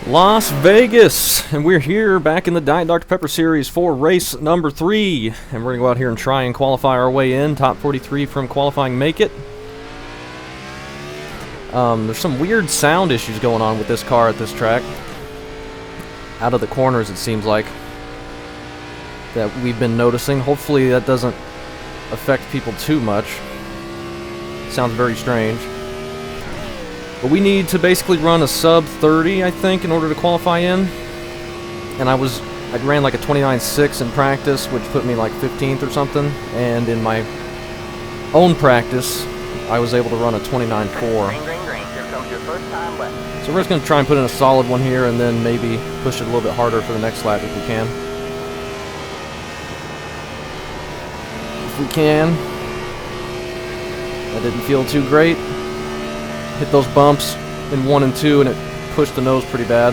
Las Vegas, and we're here back in the Diet Dr. Pepper series for race number 3, and we're going to go out here and try and qualify our way in. Top 43 from qualifying make it. There's some weird sound issues going on with this car at this track. Out of the corners, it seems like, that we've been noticing. Hopefully that doesn't affect people too much. Sounds very strange. But we need to basically run a sub 30, I think, in order to qualify in. And I ran like a 29.6 in practice, which put me like 15th or something. And in my own practice, I was able to run a 29.4. So we're just going to try and put in a solid one here, and then maybe push it a little bit harder for the next lap if we can. If we can. That didn't feel too great. Hit those bumps in 1 and 2, and it pushed the nose pretty bad.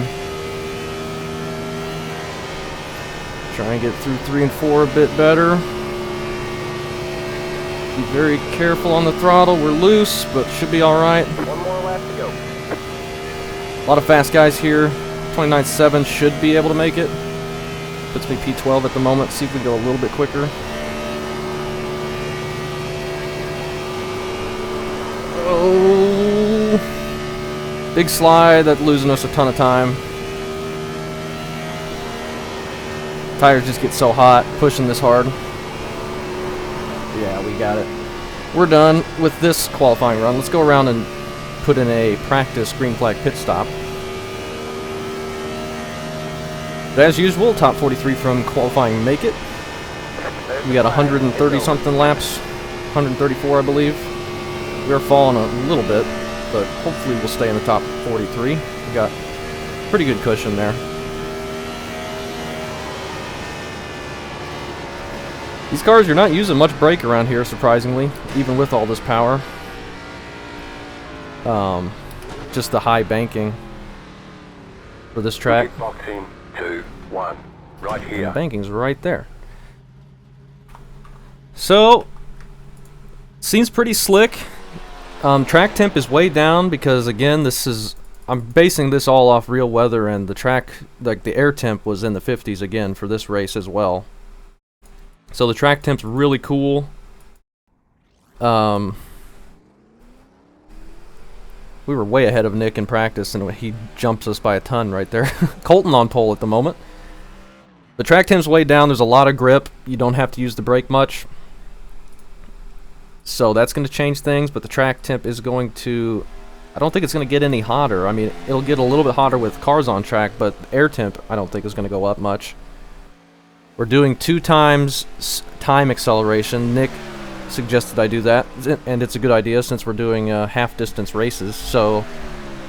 Try and get through 3 and 4 a bit better. Be very careful on the throttle. We're loose, but should be alright. One more lap to go. A lot of fast guys here. 29.7 should be able to make it. Puts me P12 at the moment. See if we go a little bit quicker. Oh, big slide. That's losing us a ton of time. Tires just get so hot pushing this hard. Yeah, we got it. We're done with this qualifying run. Let's go around and put in a practice green flag pit stop. But as usual, top 43 from qualifying make it. We got 130 something laps, 134 I believe. We're falling a little bit, but hopefully we'll stay in the top 43. We got pretty good cushion there. These cars, you're not using much brake around here, surprisingly, even with all this power. Just the high banking for this track. Box in 2, 1, right here. And the banking's right there. So, seems pretty slick. Track temp is way down because, again, I'm basing this all off real weather, and the track, like the air temp was in the 50s again for this race as well. So the track temp's really cool. We were way ahead of Nick in practice, and he jumps us by a ton right there. Colton on pole at the moment. The track temp's way down. There's a lot of grip. You don't have to use the brake much. So that's going to change things, but the track temp is going to... I don't think it's going to get any hotter. I mean, it'll get a little bit hotter with cars on track, but the air temp I don't think is going to go up much. We're doing 2 times time acceleration. Nick suggested I do that, and it's a good idea since we're doing half-distance races. So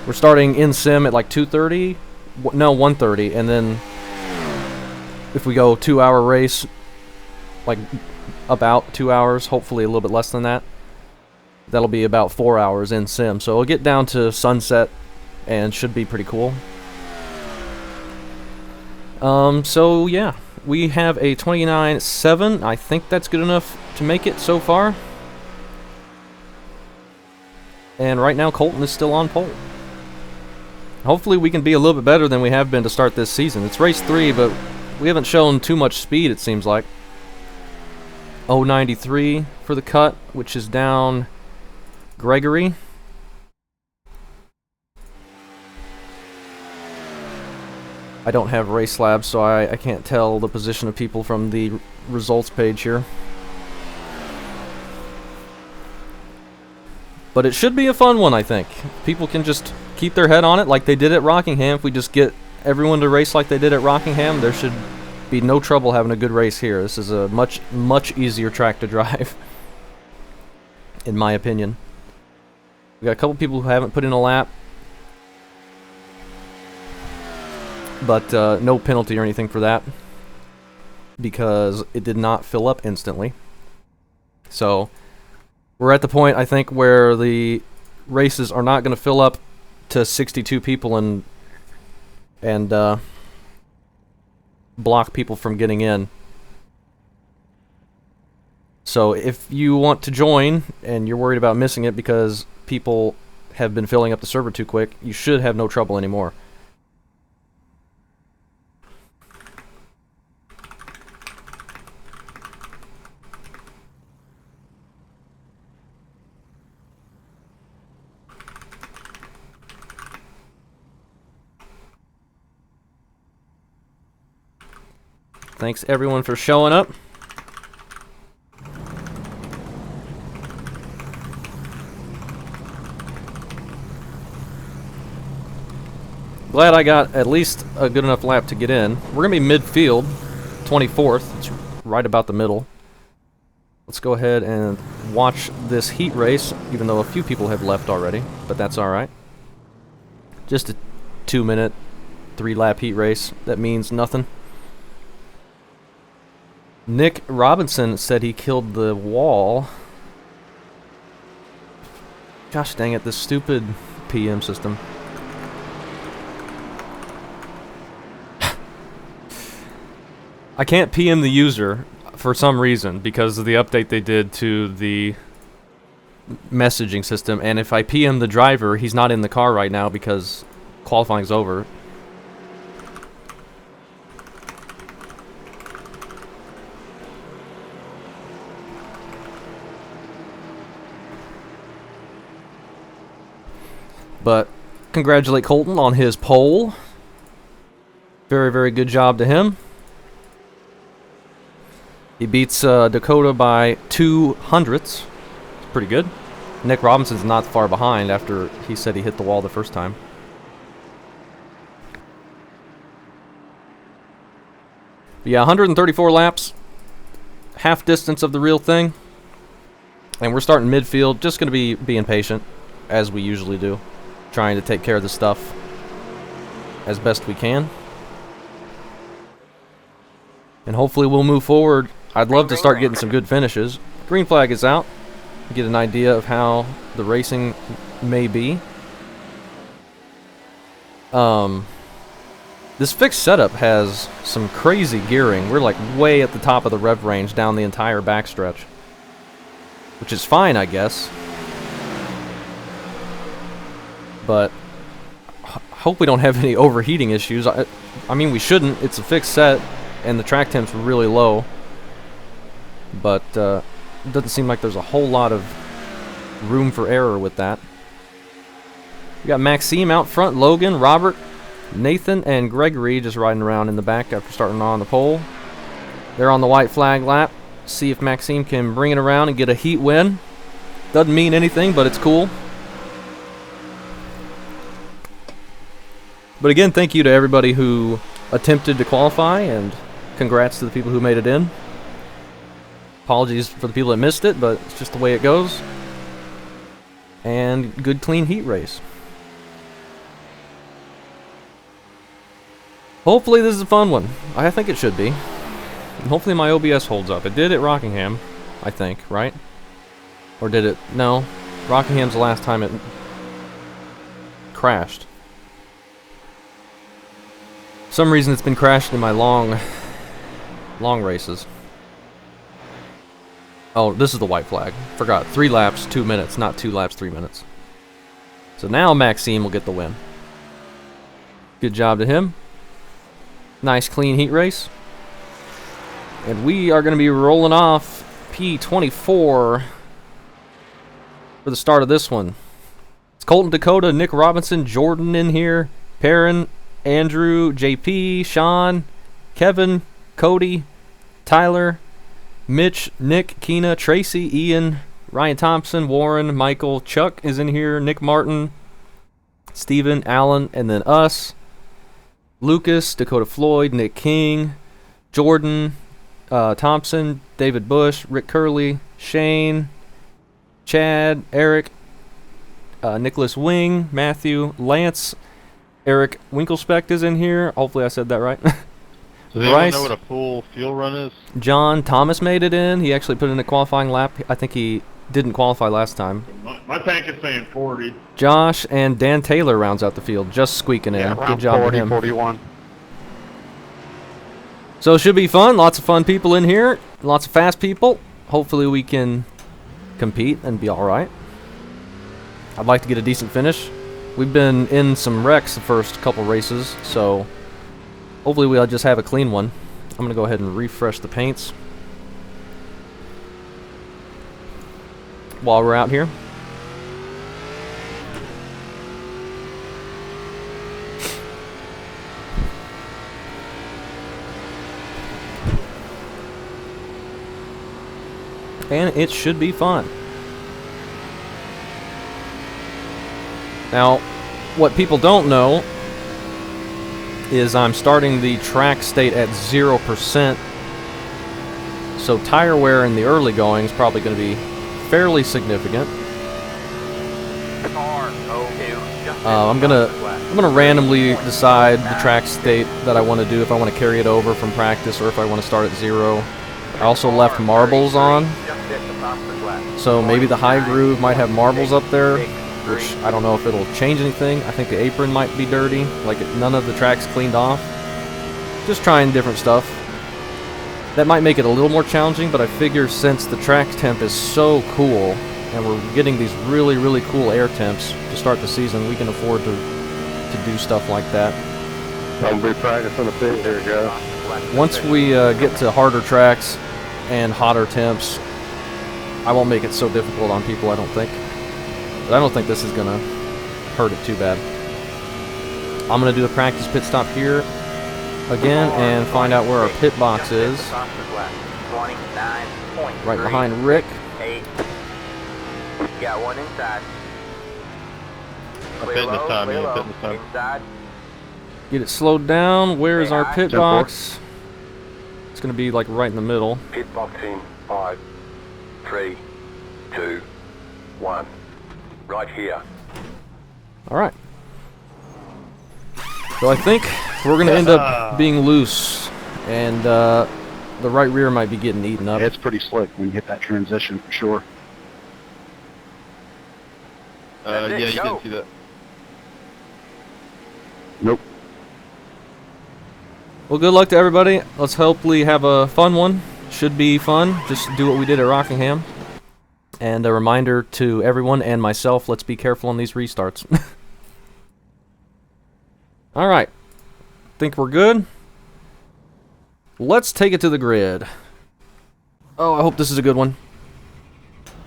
we're starting in sim at like 2:30, no 1:30, and then if we go 2-hour race, like about 2 hours, hopefully a little bit less than that. That'll be about 4 hours in sim. So we'll get down to sunset and should be pretty cool. So yeah, we have a 29.7. I think that's good enough to make it so far. And right now Colton is still on pole. Hopefully we can be a little bit better than we have been to start this season. It's race 3, but we haven't shown too much speed, it seems like. 0.93 for the cut, which is down Gregory. I don't have race labs, so I can't tell the position of people from the results page here. But it should be a fun one, I think. People can just keep their head on it like they did at Rockingham. If we just get everyone to race like they did at Rockingham, there should be no trouble having a good race here. This is a much easier track to drive, in my opinion. We got a couple people who haven't put in a lap, but no penalty or anything for that because it did not fill up instantly. So we're at the point, I think, where the races are not going to fill up to 62 people and block people from getting in. So if you want to join and you're worried about missing it because people have been filling up the server too quick, you should have no trouble anymore. Thanks everyone for showing up. Glad I got at least a good enough lap to get in. We're going to be midfield, 24th. It's right about the middle. Let's go ahead and watch this heat race, even though a few people have left already, but that's alright. Just a 2-minute, 3-lap heat race. That means nothing. Nick Robinson said he killed the wall. Gosh dang it, this stupid PM system. I can't PM the user for some reason because of the update they did to the messaging system, and if I PM the driver, he's not in the car right now because qualifying's over. But congratulate Colton on his pole. Very, very good job to him. He beats Dakota by 2/100. It's pretty good. Nick Robinson's not far behind after he said he hit the wall the first time. But yeah, 134 laps. Half distance of the real thing. And we're starting midfield. Just going to be being patient, as we usually do. Trying to take care of the stuff as best we can. And hopefully we'll move forward. I'd love to start getting some good finishes. Green flag is out. Get an idea of how the racing may be. This fixed setup has some crazy gearing. We're like way at the top of the rev range down the entire backstretch, which is fine, I guess. But hope we don't have any overheating issues. I mean, we shouldn't. It's a fixed set, and the track temps are really low. But it doesn't seem like there's a whole lot of room for error with that. We got Maxime out front, Logan, Robert, Nathan, and Gregory just riding around in the back after starting on the pole. They're on the white flag lap. See if Maxime can bring it around and get a heat win. Doesn't mean anything, but it's cool. But again, thank you to everybody who attempted to qualify, and congrats to the people who made it in. Apologies for the people that missed it, but it's just the way it goes. And good clean heat race. Hopefully this is a fun one. I think it should be. And hopefully my OBS holds up. It did at Rockingham, I think, right? Or did it? No. Rockingham's the last time it crashed. For some reason it's been crashed in my long races. Oh, this is the white flag. Forgot. 3 laps, 2 minutes, not 2 laps, 3 minutes. So now Maxime will get the win. Good job to him. Nice clean heat race. And we are going to be rolling off P24 for the start of this one. It's Colton, Dakota, Nick Robinson, Jordan in here, Perrin, Andrew, JP, Sean, Kevin, Cody, Tyler, Mitch, Nick, Keena, Tracy, Ian, Ryan Thompson, Warren, Michael, Chuck is in here, Nick Martin, Steven, Allen, and then us. Lucas, Dakota Floyd, Nick King, Jordan, Thompson, David Bush, Rick Curley, Shane, Chad, Eric, Nicholas Wing, Matthew, Lance, Eric Winkelspect is in here. Hopefully I said that right. Does anyone know what a full fuel run is? John Thomas made it in. He actually put in a qualifying lap. I think he didn't qualify last time. My tank is saying 40. Josh and Dan Taylor rounds out the field, just squeaking in. Good job 40, to him. 41. So it should be fun. Lots of fun people in here. Lots of fast people. Hopefully we can compete and be all right. I'd like to get a decent finish. We've been in some wrecks the first couple races, so hopefully we'll just have a clean one. I'm going to go ahead and refresh the paints while we're out here. and it should be fun. Now, what people don't know is I'm starting the track state at 0%, so tire wear in the early going is probably going to be fairly significant. I'm gonna randomly decide the track state that I want to do, if I want to carry it over from practice or if I want to start at 0. I also left marbles on, so maybe the high groove might have marbles up there, which I don't know if it'll change anything. I think the apron might be dirty, like none of the track's cleaned off. Just trying different stuff. That might make it a little more challenging, but I figure since the track temp is so cool and we're getting these really, really cool air temps to start the season, we can afford to do stuff like that. I'll be practicing a bit here, guys. Once we get to harder tracks and hotter temps, I won't make it so difficult on people, I don't think. But I don't think this is going to hurt it too bad. I'm going to do a practice pit stop here again and find out where our pit box is. Right behind Rick. Got one inside. I'm hitting this time, man. I'm hitting this time. Get it slowed down. Where is our pit box? It's going to be like right in the middle. Pit box in 5, 3, 2, 1. Right here. Alright. So I think we're going to end up being loose, and the right rear might be getting eaten up. It's pretty slick when you hit that transition for sure. Yeah, you didn't see that. Nope. Well, good luck to everybody. Let's hopefully have a fun one. Should be fun. Just do what we did at Rockingham. And a reminder to everyone and myself, let's be careful on these restarts. Alright. Think we're good? Let's take it to the grid. Oh, I hope this is a good one.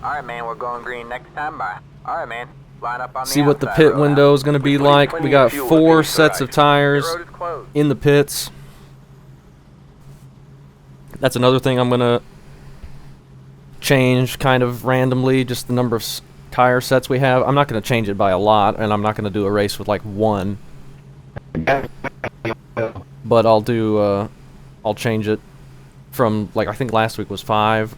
Alright, man, we're going green next time. Bye. Alright, man. Line up on the See what the outside pit road. window is going to be like. We got 4 sets of tires The road is closed. in the pits. That's another thing I'm going to change kind of randomly, just the number of tire sets we have. I'm not going to change it by a lot, and I'm not going to do a race with like 1. But I'll do, I'll change it from, like, I think last week was 5.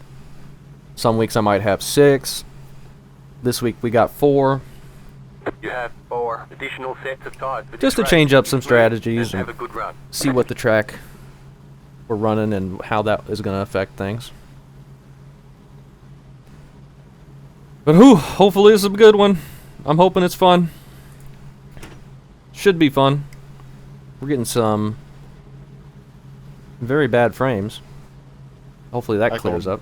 Some weeks I might have 6. This week we got 4. You have 4 additional sets of tires. Just to change up some strategies Have and a good run. see what the track we're running and how that is going to affect things. But hopefully this is a good one. I'm hoping it's fun. Should be fun. We're getting some very bad frames. Hopefully that clears up.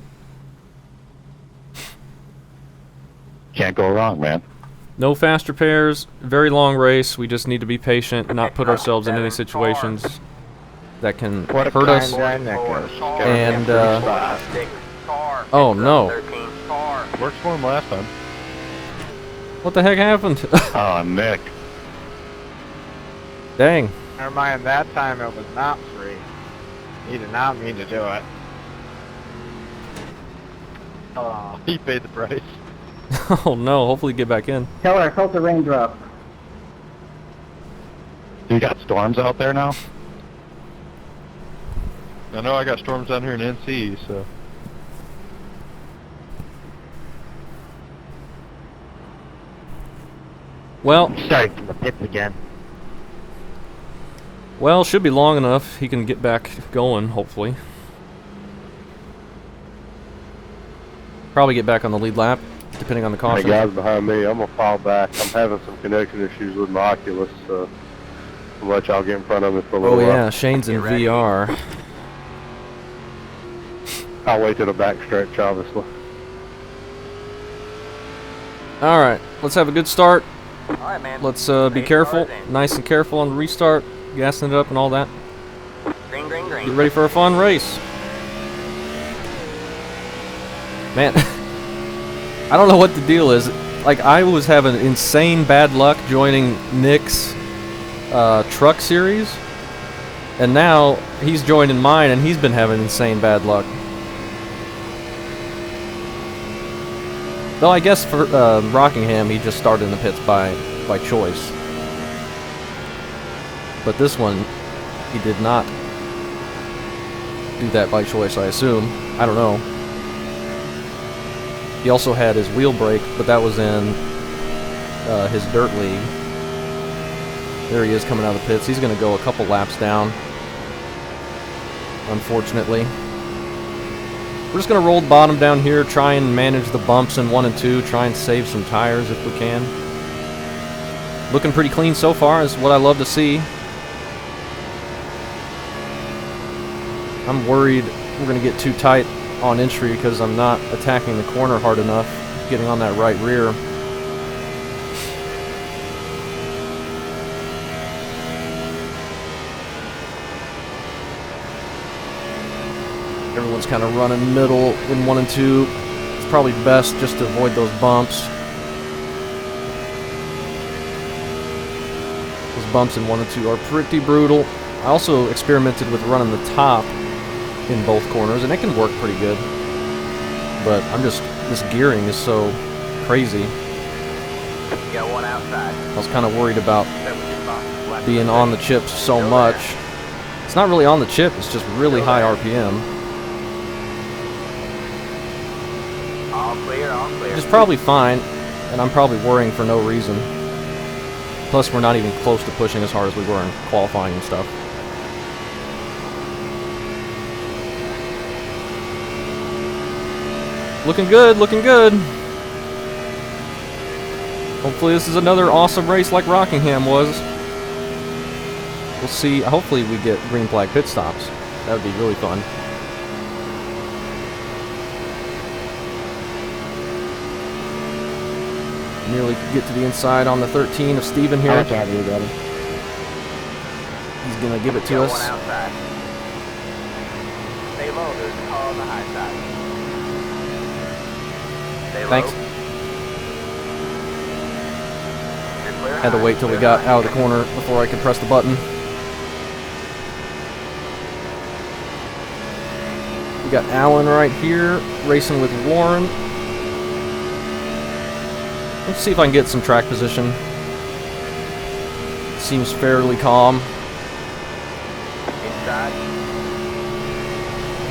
Can't go wrong, man. No fast repairs, very long race. We just need to be patient and not put ourselves in any situations that can hurt us. And, oh no. Worked for him last time. What the heck happened? Oh, Nick. Dang. Never mind, that time it was not free. He did not mean to do it. Oh. He paid the price. Oh no, hopefully get back in. Tell her I felt the raindrop. You got storms out there now? I know I got storms down here in NC, so. Well, Starting from the pits again. well, should be long enough. He can get back going, hopefully. Probably get back on the lead lap, depending on the Hey, caution. guys behind me, I'm going to fall back. I'm having some connection issues with my Oculus, so I'll let y'all get in front of me for a little Oh while. yeah, Shane's in VR. I'll wait till the back stretch, obviously. Alright, let's have a good start. Alright, man. Let's be careful, nice and careful on the restart, gassing it up and all that. Green, green, green. Get ready for a fun race. Man, I don't know what the deal is. Like, I was having insane bad luck joining Nick's truck series, and now he's joining mine and he's been having insane bad luck. Though I guess for Rockingham, he just started in the pits by choice. But this one, he did not do that by choice, I assume. I don't know. He also had his wheel brake, but that was in his dirt league. There he is coming out of the pits. He's going to go a couple laps down, unfortunately. We're just going to roll the bottom down here, try and manage the bumps in 1 and 2, try and save some tires if we can. Looking pretty clean so far is what I love to see. I'm worried we're going to get too tight on entry because I'm not attacking the corner hard enough, getting on that right rear. Everyone's kind of running middle in 1 and 2. It's probably best just to avoid those bumps. Those bumps in 1 and 2 are pretty brutal. I also experimented with running the top in both corners, and it can work pretty good. But this gearing is so crazy. Got one outside. I was kind of worried about being on the chips so much. It's not really on the chip, it's just really high RPM. All clear, all clear. Which is probably fine, and I'm probably worrying for no reason. Plus, we're not even close to pushing as hard as we were in qualifying and stuff. Looking good, looking good. Hopefully this is another awesome race like Rockingham was. We'll see. Hopefully we get green flag pit stops. That would be really fun. Nearly could get to the inside on the 13 of Steven here. He's going to give it to us. One outside. Stay low, there's a car on the high side. Stay low. Thanks. You're clear Had to high, wait till we clear got high. out of the corner before I could press the button. We got Alan right here, racing with Warren. Let's see if I can get some track position. Seems fairly calm. Inside.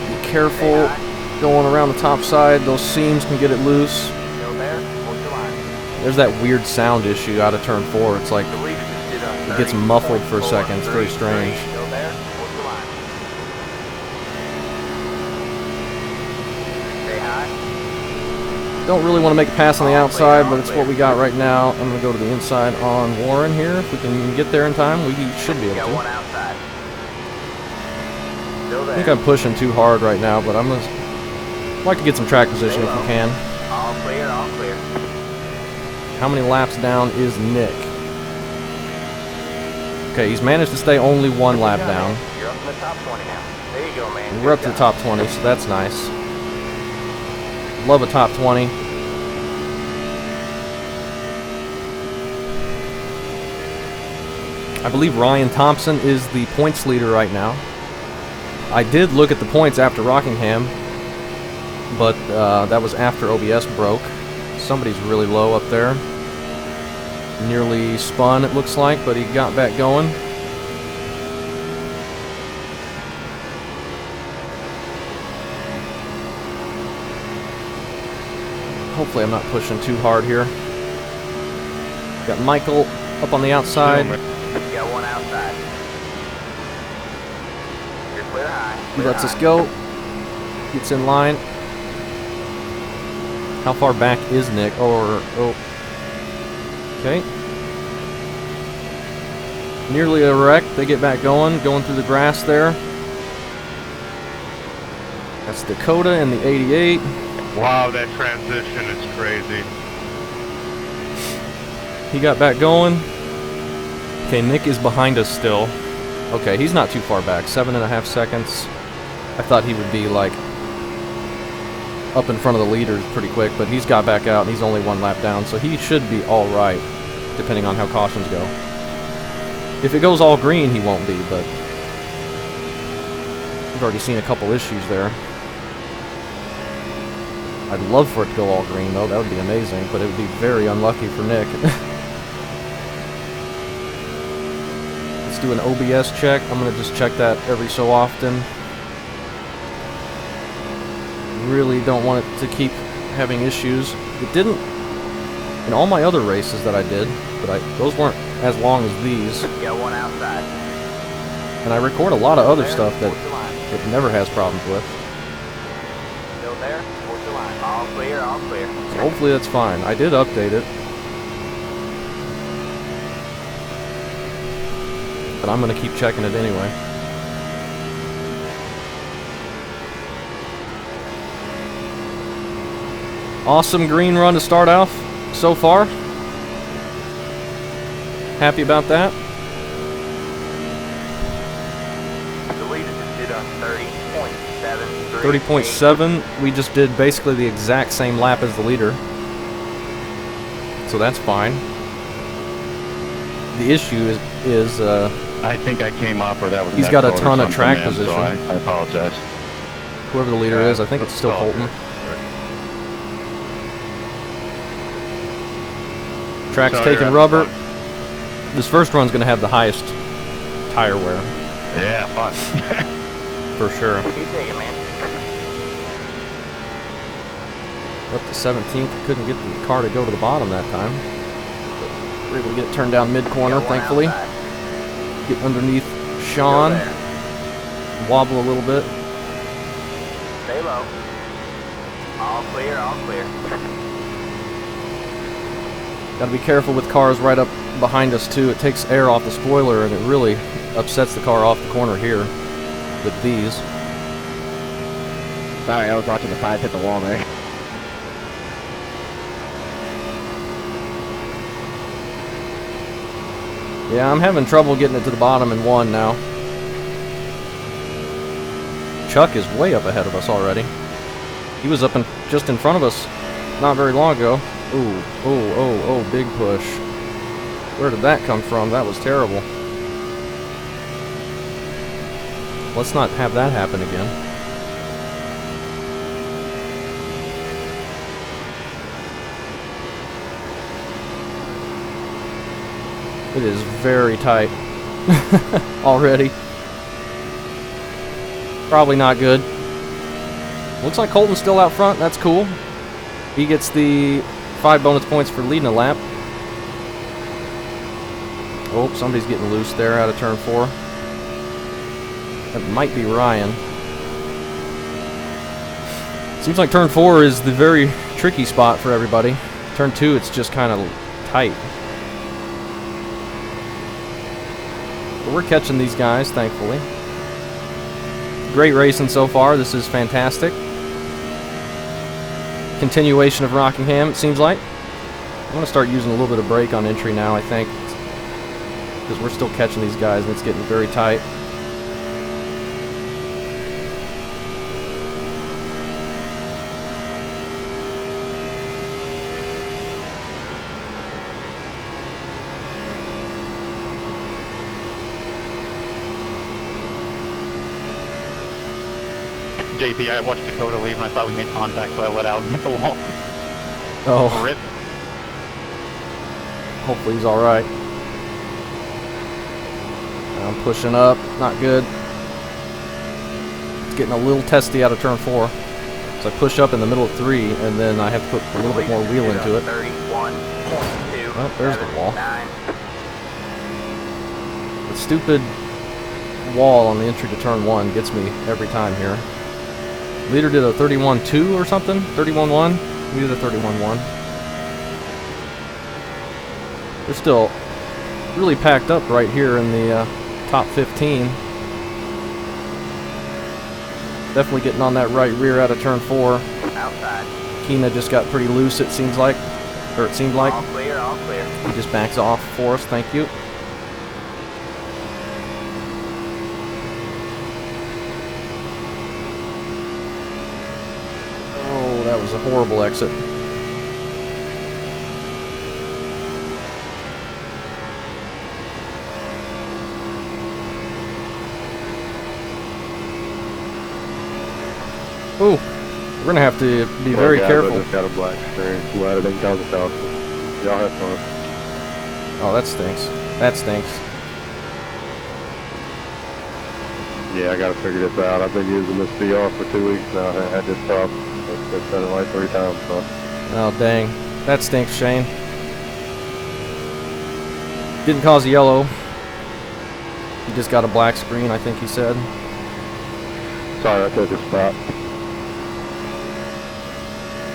Be careful going around the top side. Those seams can get it loose. Still there, hold your line. There's that weird sound issue out of turn 4. It's like Believe you did on it gets muffled for a second. It's very strange. Still there, hold your line. Stay high. Don't really want to make a pass on the outside, but it's what we got right now. I'm going to go to the inside on Warren here. If we can get there in time, we should be able Got to. one outside. Still I there. think I'm pushing too hard right now, but I'm going to like to get some track position if we can. All clear, all clear. How many laps down is Nick? Okay, he's managed to stay only 1 lap down. You're up in the top 20 now. There you go, man. We're up to the top 20, so that's nice. Love a top 20. I believe Ryan Thompson is the points leader right now. I did look at the points after Rockingham, but that was after OBS broke. Somebody's really low up there. Nearly spun, it looks like, but he got back going. Hopefully I'm not pushing too hard here. Got Michael up on the outside. You got one outside. You're clear high. He Clear lets high. us go. Gets in line. How far back is Nick? Oh. Okay. Nearly a wreck. They get back going through the grass there. That's Dakota and the 88. Wow, that transition is crazy. He got back going. Okay, Nick is behind us still. Okay, he's not too far back. 7.5 seconds. I thought he would be like up in front of the leaders pretty quick, but he's got back out and he's only 1 lap down, so he should be all right, depending on how cautions go. If it goes all green, he won't be, but we've already seen a couple issues there. I'd love for it to go all green, though. That would be amazing, but it would be very unlucky for Nick. Let's do an OBS check. I'm going to just check that every so often. Really don't want it to keep having issues. It didn't in all my other races that I did, but those weren't as long as these. Got one outside. And I record a lot of other stuff that it never has problems with. Still there? Towards the line. All clear, all clear. So hopefully that's fine. I did update it. But I'm going to keep checking it anyway. Awesome green run to start off so far. Happy about that. The leader just did a 30.7. 30.7. We just did basically the exact same lap as the leader. So that's fine. The issue is I think I came up or that was. he's got a ton of track man, position. So I apologize. Whoever the leader is, I think it's still Holton. Track's taking rubber. This first run's going to have the highest tire wear. Yeah, fun. For sure. You take it, man. Up to 17th. Couldn't get the car to go to the bottom that time. But we're able to get it turned down mid-corner, Got one thankfully. outside. Get underneath Sean. Still there. Wobble a little bit. Stay low. All clear, all clear. Got to be careful with cars right up behind us, too. It takes air off the spoiler, and it really upsets the car off the corner here with these. Sorry, I was watching the 5 hit the wall there. Yeah, I'm having trouble getting it to the bottom in one now. Chuck is way up ahead of us already. He was up just in front of us not very long ago. Ooh, oh, big push. Where did that come from? That was terrible. Let's not have that happen again. It is very tight already. Probably not good. Looks like Colton's still out front. That's cool. He gets the 5 bonus points for leading a lap. Oh, somebody's getting loose there out of turn 4. That might be Ryan. Seems like turn 4 is the very tricky spot for everybody. Turn 2, it's just kind of tight. But we're catching these guys, thankfully. Great racing so far. This is fantastic. Continuation of Rockingham, it seems like. I'm going to start using a little bit of brake on entry now, I think. Because we're still catching these guys and it's getting very tight. JP, I watched Dakota leave and I thought we made contact, so I let out and hit the wall. Oh, Rip. hopefully he's alright. I'm pushing up, not good. It's getting a little testy out of turn 4. So I push up in the middle of 3, and then I have to put a little bit more wheel into it. 31.2. Oh, there's the wall. 9. The stupid wall on the entry to turn 1 gets me every time here. Leader did a 31.2 or something? 31.1? We did a 31.1. They're still really packed up right here in the top 15. Definitely getting on that right rear out of turn 4. Outside. Keena just got pretty loose, it seems like. Or it seemed like. All clear, all clear. He just backs off for us, thank you. Oh, that was a horrible exit. Ooh, We're gonna have to be very careful. Just got a black screen. Glad it didn't cause a caution. Y'all have fun. Oh, that stinks. That stinks. Yeah, I gotta figure this out. I've been using this VR for 2 weeks now. I had this problem. It's done it like 3 times, so. Oh, dang. That stinks, Shane. Didn't cause a yellow. He just got a black screen, I think he said. Sorry, I took a spot.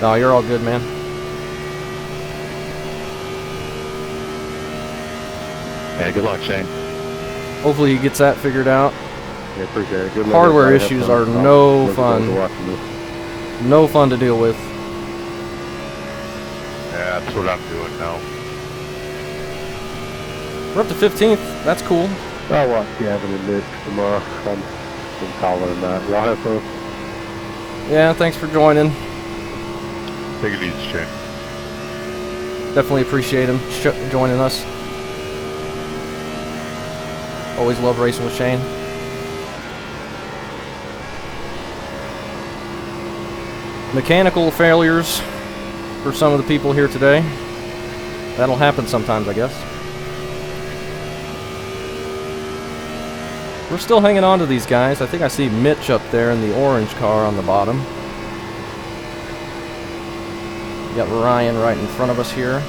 No, you're all good, man. Yeah, good luck, Shane. Hopefully he gets that figured out. Yeah, appreciate it. Good luck. Hardware Everybody. issues Have are fun. no Looking forward to fun. watching this. No fun to deal with. Yeah, that's what I'm doing now. We're up to 15th. That's cool. I'll watch Gavin and Nick tomorrow. I'm calling it that. Y'all have fun. Yeah, thanks for joining. Take it easy, Shane. Definitely appreciate him joining us. Always love racing with Shane. Mechanical failures for some of the people here today. That'll happen sometimes, I guess. We're still hanging on to these guys. I think I see Mitch up there in the orange car on the bottom. We got Ryan right in front of us here.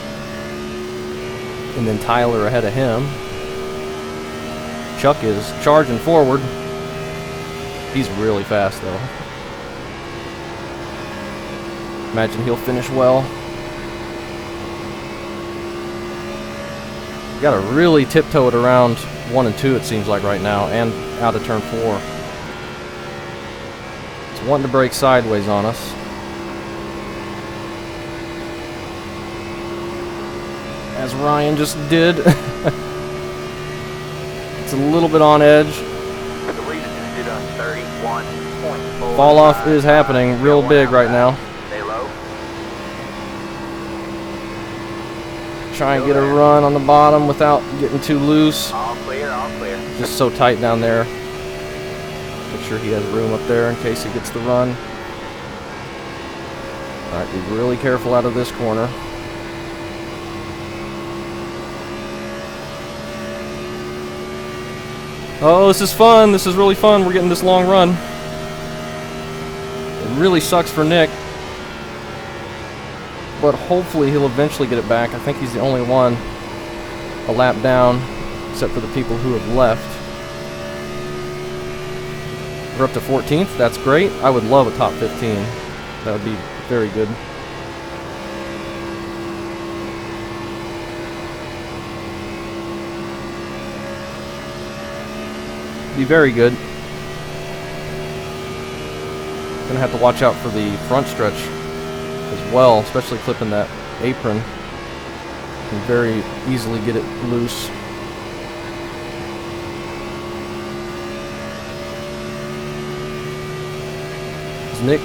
And then Tyler ahead of him. Chuck is charging forward. He's really fast though. Imagine he'll finish well. Got to really tiptoe it around 1 and 2 it seems like right now, and out of turn 4. It's wanting to break sideways on us. As Ryan just did. It's a little bit on edge. The lead just did a 31.4. Fall off is happening real big right now. Stay low. Try and get a run on the bottom without getting too loose. All clear, all clear. Just so tight down there. Make sure he has room up there in case he gets the run. Alright, be really careful out of this corner. Oh, this is fun. This is really fun. We're getting this long run. It really sucks for Nick. But hopefully he'll eventually get it back. I think he's the only one a lap down, except for the people who have left. We're up to 14th. That's great. I would love a top 15. That would be very good. Be very good. Gonna have to watch out for the front stretch as well, especially clipping that apron. You can very easily get it loose. Is Nick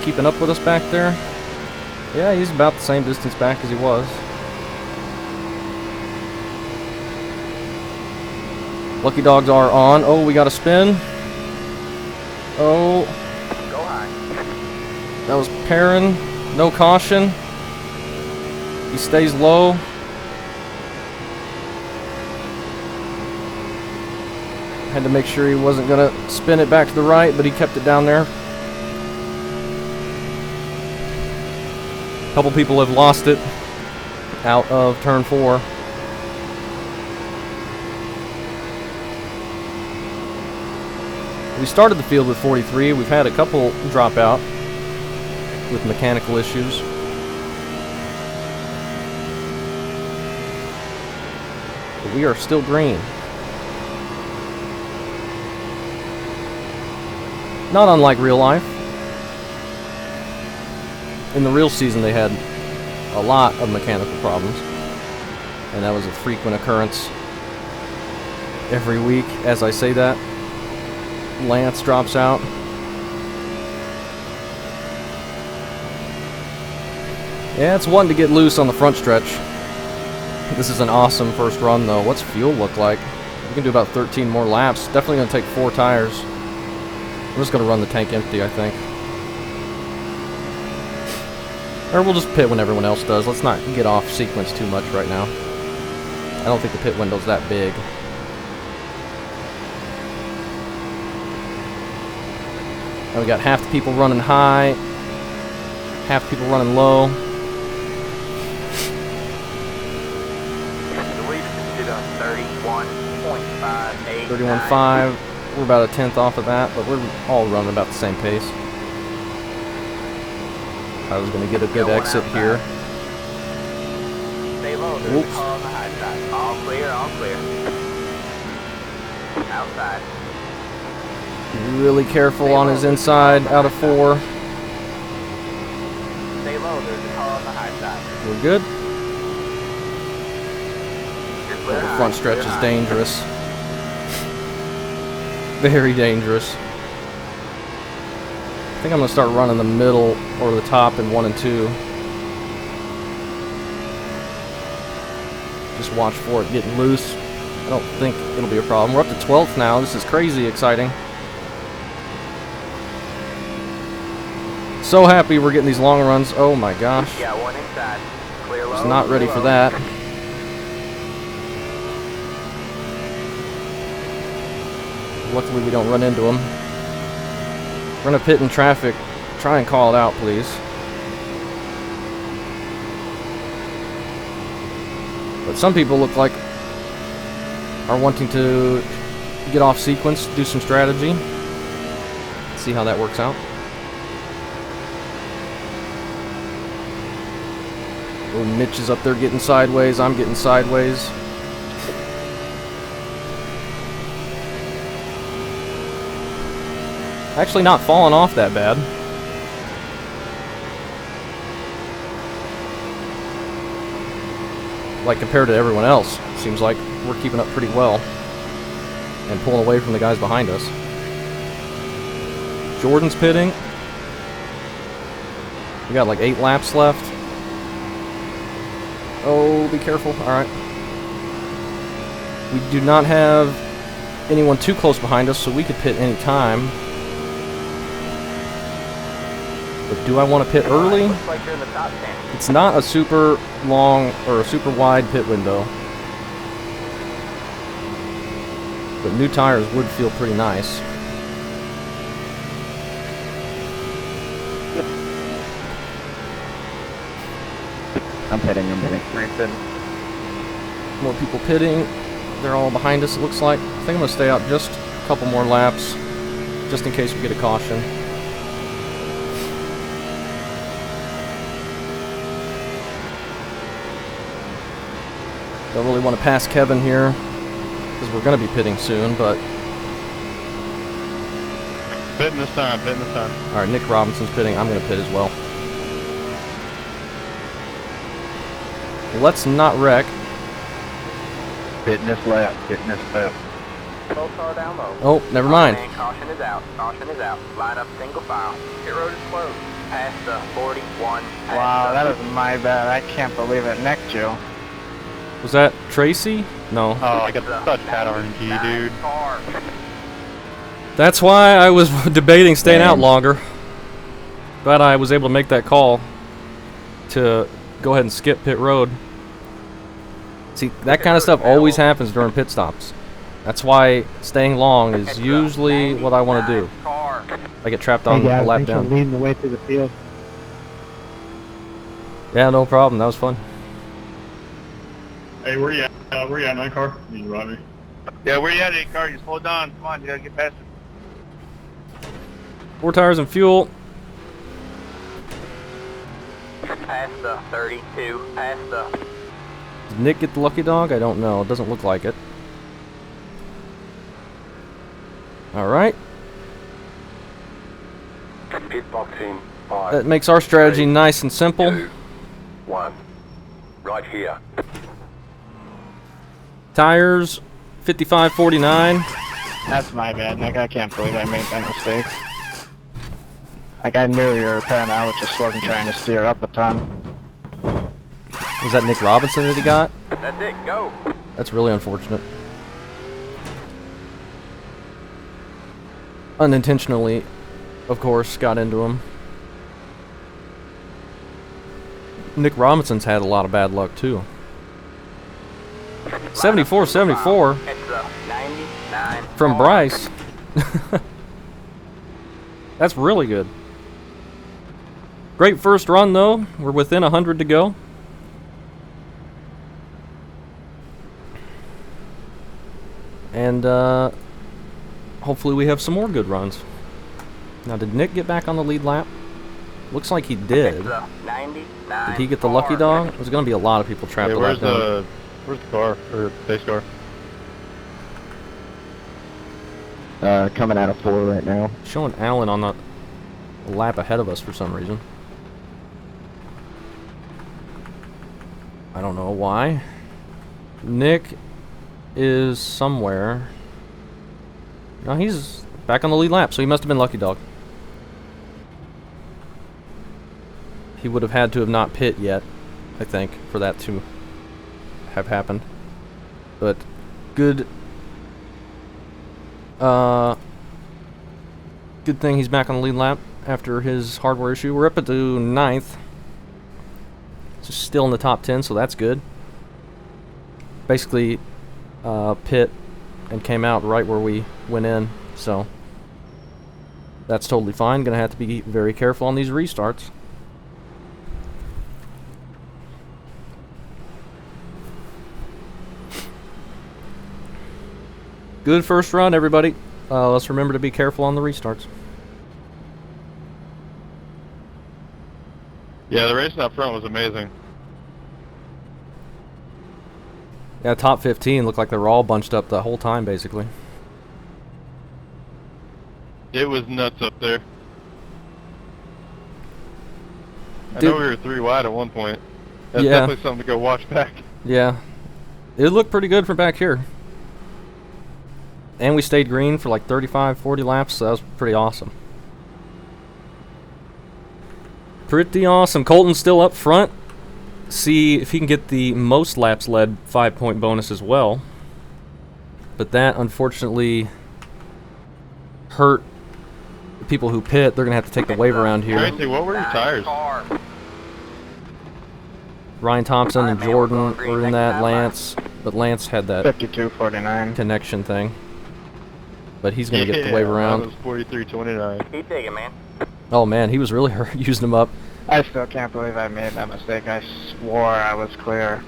keeping up with us back there? Yeah, he's about the same distance back as he was. Lucky dogs are on. Oh, we got a spin. Oh. Go high. That was Perrin. No caution. He stays low. Had to make sure he wasn't going to spin it back to the right, but he kept it down there. A couple people have lost it out of turn 4. We started the field with 43. We've had a couple drop out with mechanical issues. But we are still green. Not unlike real life. In the real season they had a lot of mechanical problems. And that was a frequent occurrence every week. As I say that, Lance drops out. Yeah, it's wanting to get loose on the front stretch. This is an awesome first run though. What's fuel look like? We can do about 13 more laps. Definitely going to take 4 tires. I'm just going to run the tank empty, I think. Or we'll just pit when everyone else does. Let's not get off sequence too much right now. I don't think the pit window's that big. Now we got half the people running high, half the people running low. The lead is on 31.58. 31.5. We're about a tenth off of that, but we're all running about the same pace. I was going to get a good exit here. Stay low. There's a car on the high side. All clear, all clear. Outside. Be really careful on his inside, out of 4. Stay low. There's a car on the high side. We're good. You're Oh, clear the high, front stretch clear is high. dangerous. Very dangerous. I think I'm going to start running the middle or the top in 1 and 2. Just watch for it getting loose. I don't think it'll be a problem. We're up to 12th now. This is crazy exciting. So happy we're getting these long runs. Oh my gosh. Yeah, one inside. Clear low. Just not ready clear for low. that. Luckily we don't run into them. We're gonna pit in traffic. Try and call it out, please. But some people look like are wanting to get off sequence, do some strategy. See how that works out. Oh, Mitch is up there getting sideways. I'm getting sideways. Actually not falling off that bad. Like compared to everyone else, seems like we're keeping up pretty well and pulling away from the guys behind us. Jordan's pitting. We got like 8 laps left. Oh, be careful. Alright. We do not have anyone too close behind us, so we could pit any time. But do I want to pit early? Looks like you're in the top 10. It's not a super long or a super wide pit window. But new tires would feel pretty nice. I'm pitting. More people pitting. They're all behind us, it looks like. I think I'm going to stay out just a couple more laps, just in case we get a caution. Don't really want to pass Kevin here, because we're going to be pitting soon, but... Pitting this time, pitting this time. Alright, Nick Robinson's pitting. I'm going to pit as well. Let's not wreck. Hitting this lap. Full car down low. Oh, never mind. And caution is out. Caution is out. Line up single file. Pit road is closed. Past the 41. Wow, that is my bad. I can't believe it necked you. Was that Tracy? No. Oh, I got such bad RNG, dude. Car. That's why I was debating staying out longer. Glad I was able to make that call to go ahead and skip pit road. See, that kind of stuff always happens during pit stops. That's why staying long is usually what I want to do. Car. I get trapped on a lap down. leading the way through the field. Yeah, no problem. That was fun. Hey, where you at? Where you at, night car? You Robbie? Yeah, where you at, car? You slow down. Come on, you gotta get past it. 4 tires and fuel. Past the 32. Past the... Did Nick get the lucky dog? I don't know. It doesn't look like it. Alright. Pit box in 5, That makes our strategy 3, nice and simple. 2, 1. Right here. Tires, 55-49. That's my bad, Nick. I can't believe I made that mistake. Like, I knew you were pen. I was just wasn't trying to steer up a ton. Was that Nick Robinson that he got? That's it. Go. That's really unfortunate. Unintentionally, of course, got into him. Nick Robinson's had a lot of bad luck too. 74-74 It's the 99 from Bryce. That's really good. Great first run though. We're within 100 to go. And hopefully we have some more good runs. Now, did Nick get back on the lead lap? Looks like he did. It's the 99 Did he get the lucky dog? There's going to be a lot of people trapped. Hey, to where's that down. the car or pace car? Coming out of 4 right now. Showing Allen on the lap ahead of us for some reason. I don't know why. Nick is somewhere. No, he's back on the lead lap, so he must have been lucky dog. He would have had to have not pit yet, I think, for that to have happened. But good good thing he's back on the lead lap after his hardware issue. We're up at the 9th. Just still in the top 10, so that's good. Basically pit and came out right where we went in, so that's totally fine. Gonna have to be very careful on these restarts. Good first run, everybody. Let's remember to be careful on the restarts. Yeah, the race up front was amazing. Yeah, top 15 looked like they were all bunched up the whole time, basically. It was nuts up there. I Dude. know we were 3 wide at one point. That's Yeah. definitely something to go watch back. Yeah. It looked pretty good from back here. And we stayed green for like 35, 40 laps, so that was pretty awesome. Pretty awesome. Colton's still up front. See if he can get the most laps led 5-point bonus as well. But that, unfortunately, hurt the people who pit. They're going to have to take the wave around here. Tracy, what were your tires? Ryan Thompson and Jordan were in that. Lance, but Lance had that 52-49. connection thing. But he's going to get the wave around. That was 43-29. Keep digging, man. Oh man, he was really using them up. I still can't believe I made that mistake. I swore I was clear.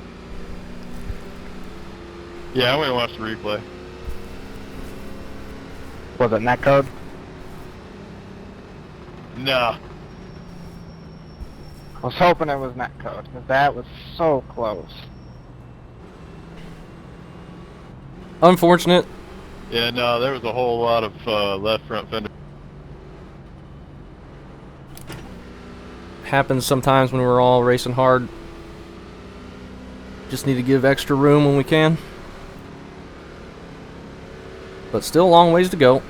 Yeah, I went and watched the replay. Was it netcode? No. I was hoping it was netcode, because that was so close. Unfortunate. Yeah, no, there was a whole lot of left front fender. Happens sometimes when we're all racing hard. Just need to give extra room when we can. But still a long ways to go.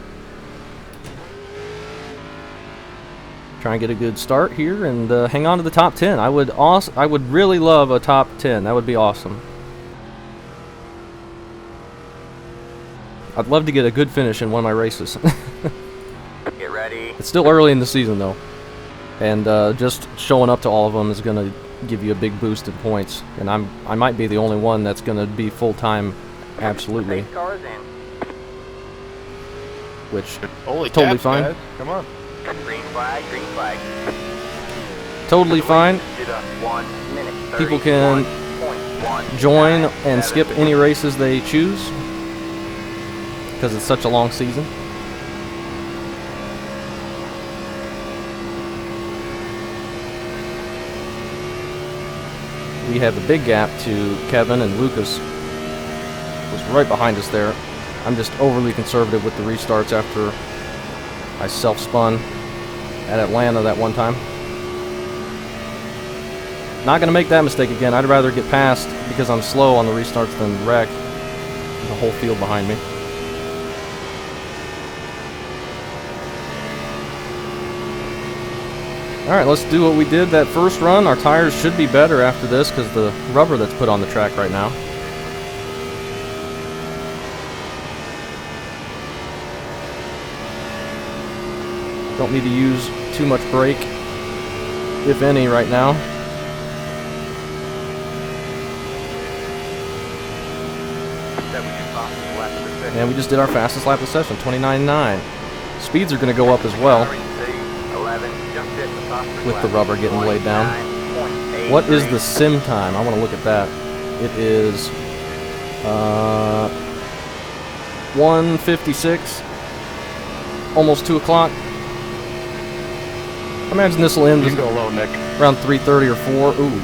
Try and get a good start here and hang on to the top 10. I would really love a top 10. That would be awesome. I'd love to get a good finish in one of my races. Get ready. It's still early in the season though. And just showing up to all of them is going to give you a big boost in points. And I might be the only one that's going to be full-time, absolutely. Pace cars in. Which, Holy totally cats, fine. guys. Come on. Green flag, green flag. totally fine. Did a 1 minute. People can 31.1 join and skip any races they choose, because it's such a long season. We have a big gap to Kevin, and Lucas was right behind us there. I'm just overly conservative with the restarts after I self-spun at Atlanta that one time. Not going to make that mistake again. I'd rather get past because I'm slow on the restarts than wreck the whole field behind me. Alright, let's do what we did that first run. Our tires should be better after this because the rubber that's put on the track right now. Don't need to use too much brake, if any, right now. And we just did our fastest lap of the session, 29.9. Speeds are going to go up as well with the rubber getting laid down. What is the sim time? I want to look at that. It is 1:56, almost 2 o'clock. I imagine this will end You can go low, Nick. around 3:30 or 4. Ooh.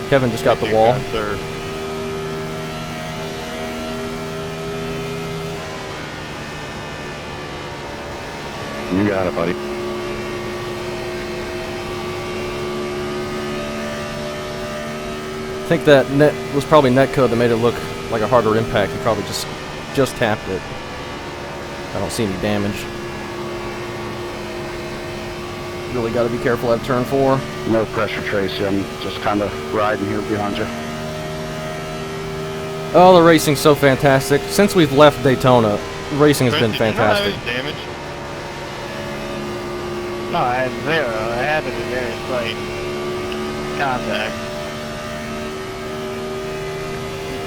Kevin just got the wall. You got it, buddy. I think that net was probably netcode that made it look like a harder impact. He probably just tapped it. I don't see any damage. Really got to be careful at turn 4. No pressure, Tracy. I'm just kind of riding here behind you. Oh, the racing's so fantastic. Since we've left Daytona, racing has been fantastic. Damage. No, I had 0. I had it in very slight contact.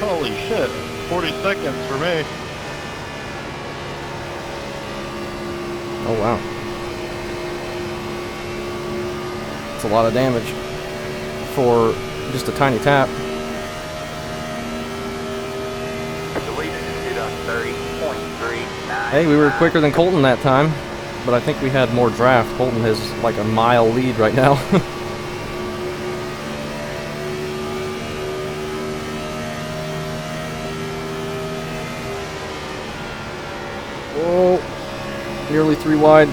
Holy shit. 40 seconds for me. Oh, wow. That's a lot of damage for just a tiny tap. Hey, we were quicker than Colton that time, but I think we had more draft. Colton has like a mile lead right now. Whoa, nearly 3 wide.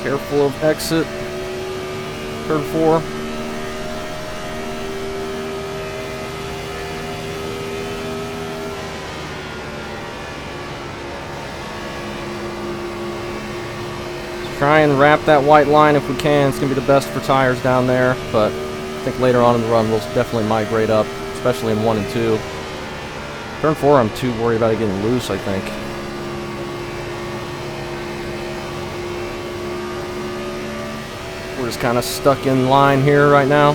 Careful of exit. Turn 4. Try and wrap that white line if we can. It's going to be the best for tires down there, but I think later on in the run we'll definitely migrate up, especially in 1 and 2. Turn 4 I'm too worried about it getting loose, I think. We're just kind of stuck in line here right now.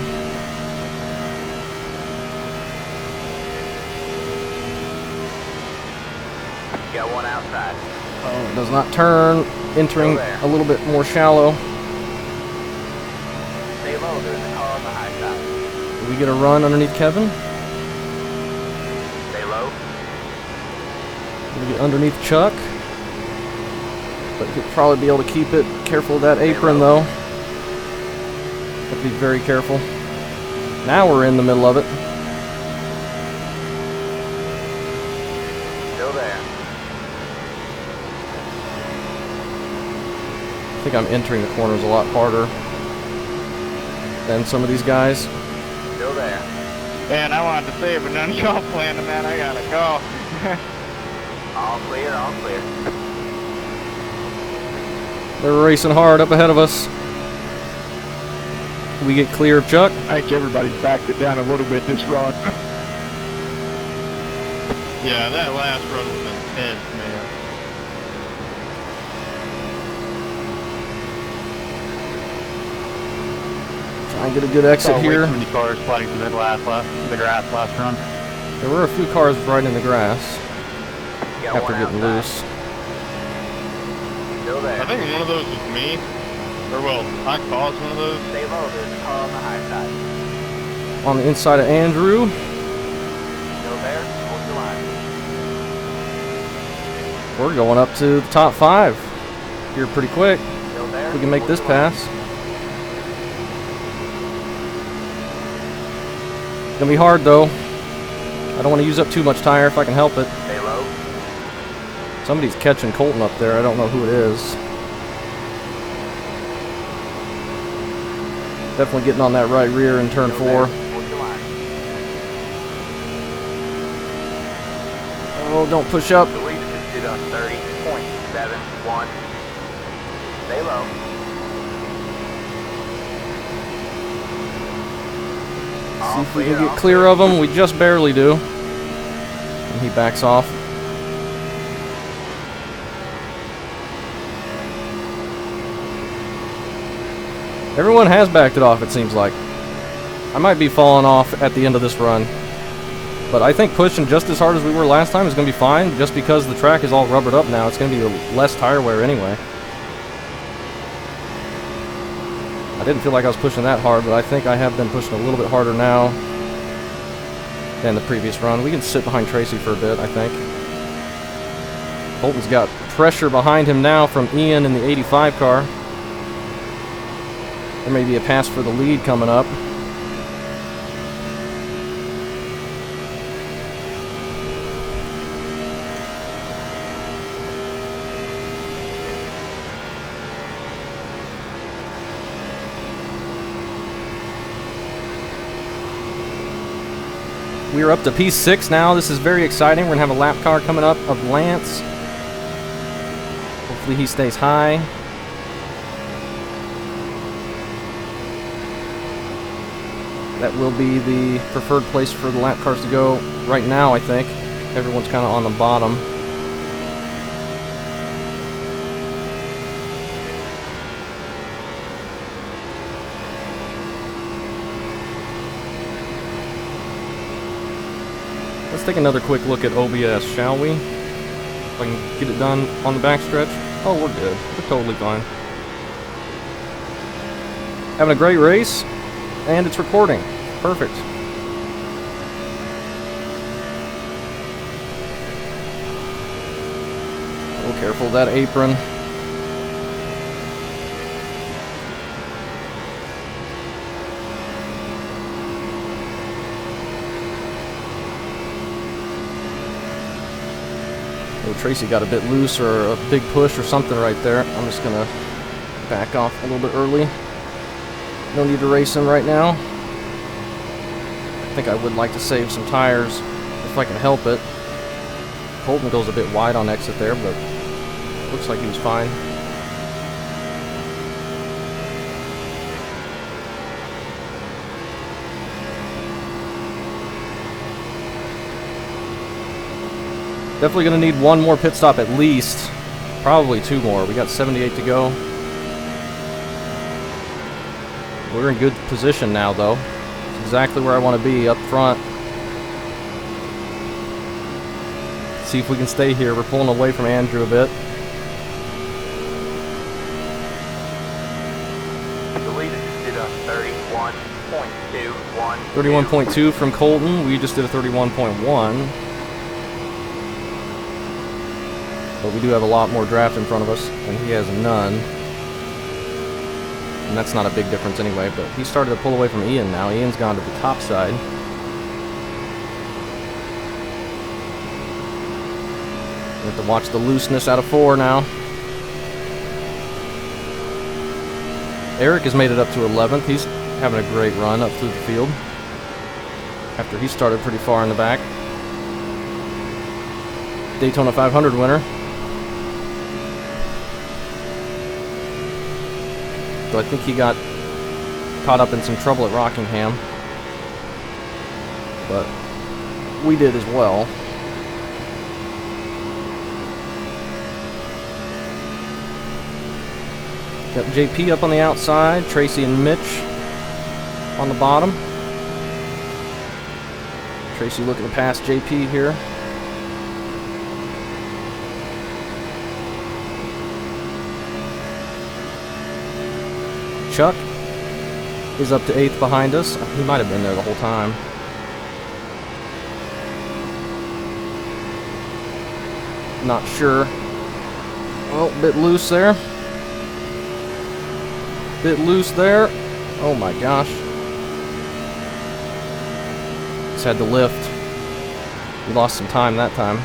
Got one outside. Oh, it does not turn. Entering a little bit more shallow. Stay low, there's a car on the high side. Did we get a run underneath Kevin? Stay low. Did we get underneath Chuck? But he'll probably be able to keep it. Careful of that apron though. Have to be very careful. Now we're in the middle of it. Still there. I think I'm entering the corners a lot harder than some of these guys. Still there. Man, I wanted to say it, but none of y'all planned it, man. I gotta go. All clear, all clear. They're racing hard up ahead of us. Can we get clear of Chuck? I think everybody's backed it down a little bit this run. Yeah, that last run was intense, man. Try and get a good exit here. Too many cars sliding through the grass last run. There were a few cars right in the grass Got after one getting outside. loose. Still there. I think one of those was me. Or, well, I caused one of those. Stay low, there's a car on the high side. On the inside of Andrew. Still there, hold your line. We're going up to the top 5 here pretty quick. Still there. We can make hold this your line. pass. It's gonna be hard though. I don't want to use up too much tire if I can help it. Stay low. Somebody's catching Colton up there. I don't know who it is. Definitely getting on that right rear in turn 4. Hold your line. Oh, don't push up. The lead is sit on 30.71. Stay low. See if we can get clear of him. We just barely do. And he backs off. Everyone has backed it off, it seems like. I might be falling off at the end of this run. But I think pushing just as hard as we were last time is going to be fine, just because the track is all rubbered up now. It's going to be less tire wear anyway. I didn't feel like I was pushing that hard, but I think I have been pushing a little bit harder now than the previous run. We can sit behind Tracy for a bit, I think. Colton's got pressure behind him now from Ian in the 85 car. There may be a pass for the lead coming up. We are up to P6 now. This is very exciting. We're going to have a lap car coming up of Lance. Hopefully he stays high. That will be the preferred place for the lap cars to go right now, I think. Everyone's kind of on the bottom. Let's take another quick look at OBS, shall we? If I can get it done on the backstretch. Oh, we're good. We're totally fine. Having a great race, and it's recording. Perfect. Oh, careful of that apron. Oh, Tracy got a bit loose or a big push or something right there. I'm just gonna back off a little bit early. No need to race him right now. I think I would like to save some tires if I can help it. Colton goes a bit wide on exit there, but looks like he was fine. Definitely going to need one more pit stop at least. Probably two more. We got 78 to go. We're in good position now, though. It's exactly where I want to be, up front. See if we can stay here. We're pulling away from Andrew a bit. The lead is did a 31.21. 31.2 from Colton. We just did a 31.1. But we do have a lot more draft in front of us, and he has none. And that's not a big difference anyway, but he started to pull away from Ian now. Ian's gone to the top side. We have to watch the looseness out of 4 now. Eric has made it up to 11th. He's having a great run up through the field after he started pretty far in the back. Daytona 500 winner. So I think he got caught up in some trouble at Rockingham. But we did as well. Got JP up on the outside, Tracy and Mitch on the bottom. Tracy looking to pass JP here. Chuck is up to 8th behind us. He might have been there the whole time. Not sure. Oh, a bit loose there. Bit loose there. Oh my gosh. Just had to lift. We lost some time that time.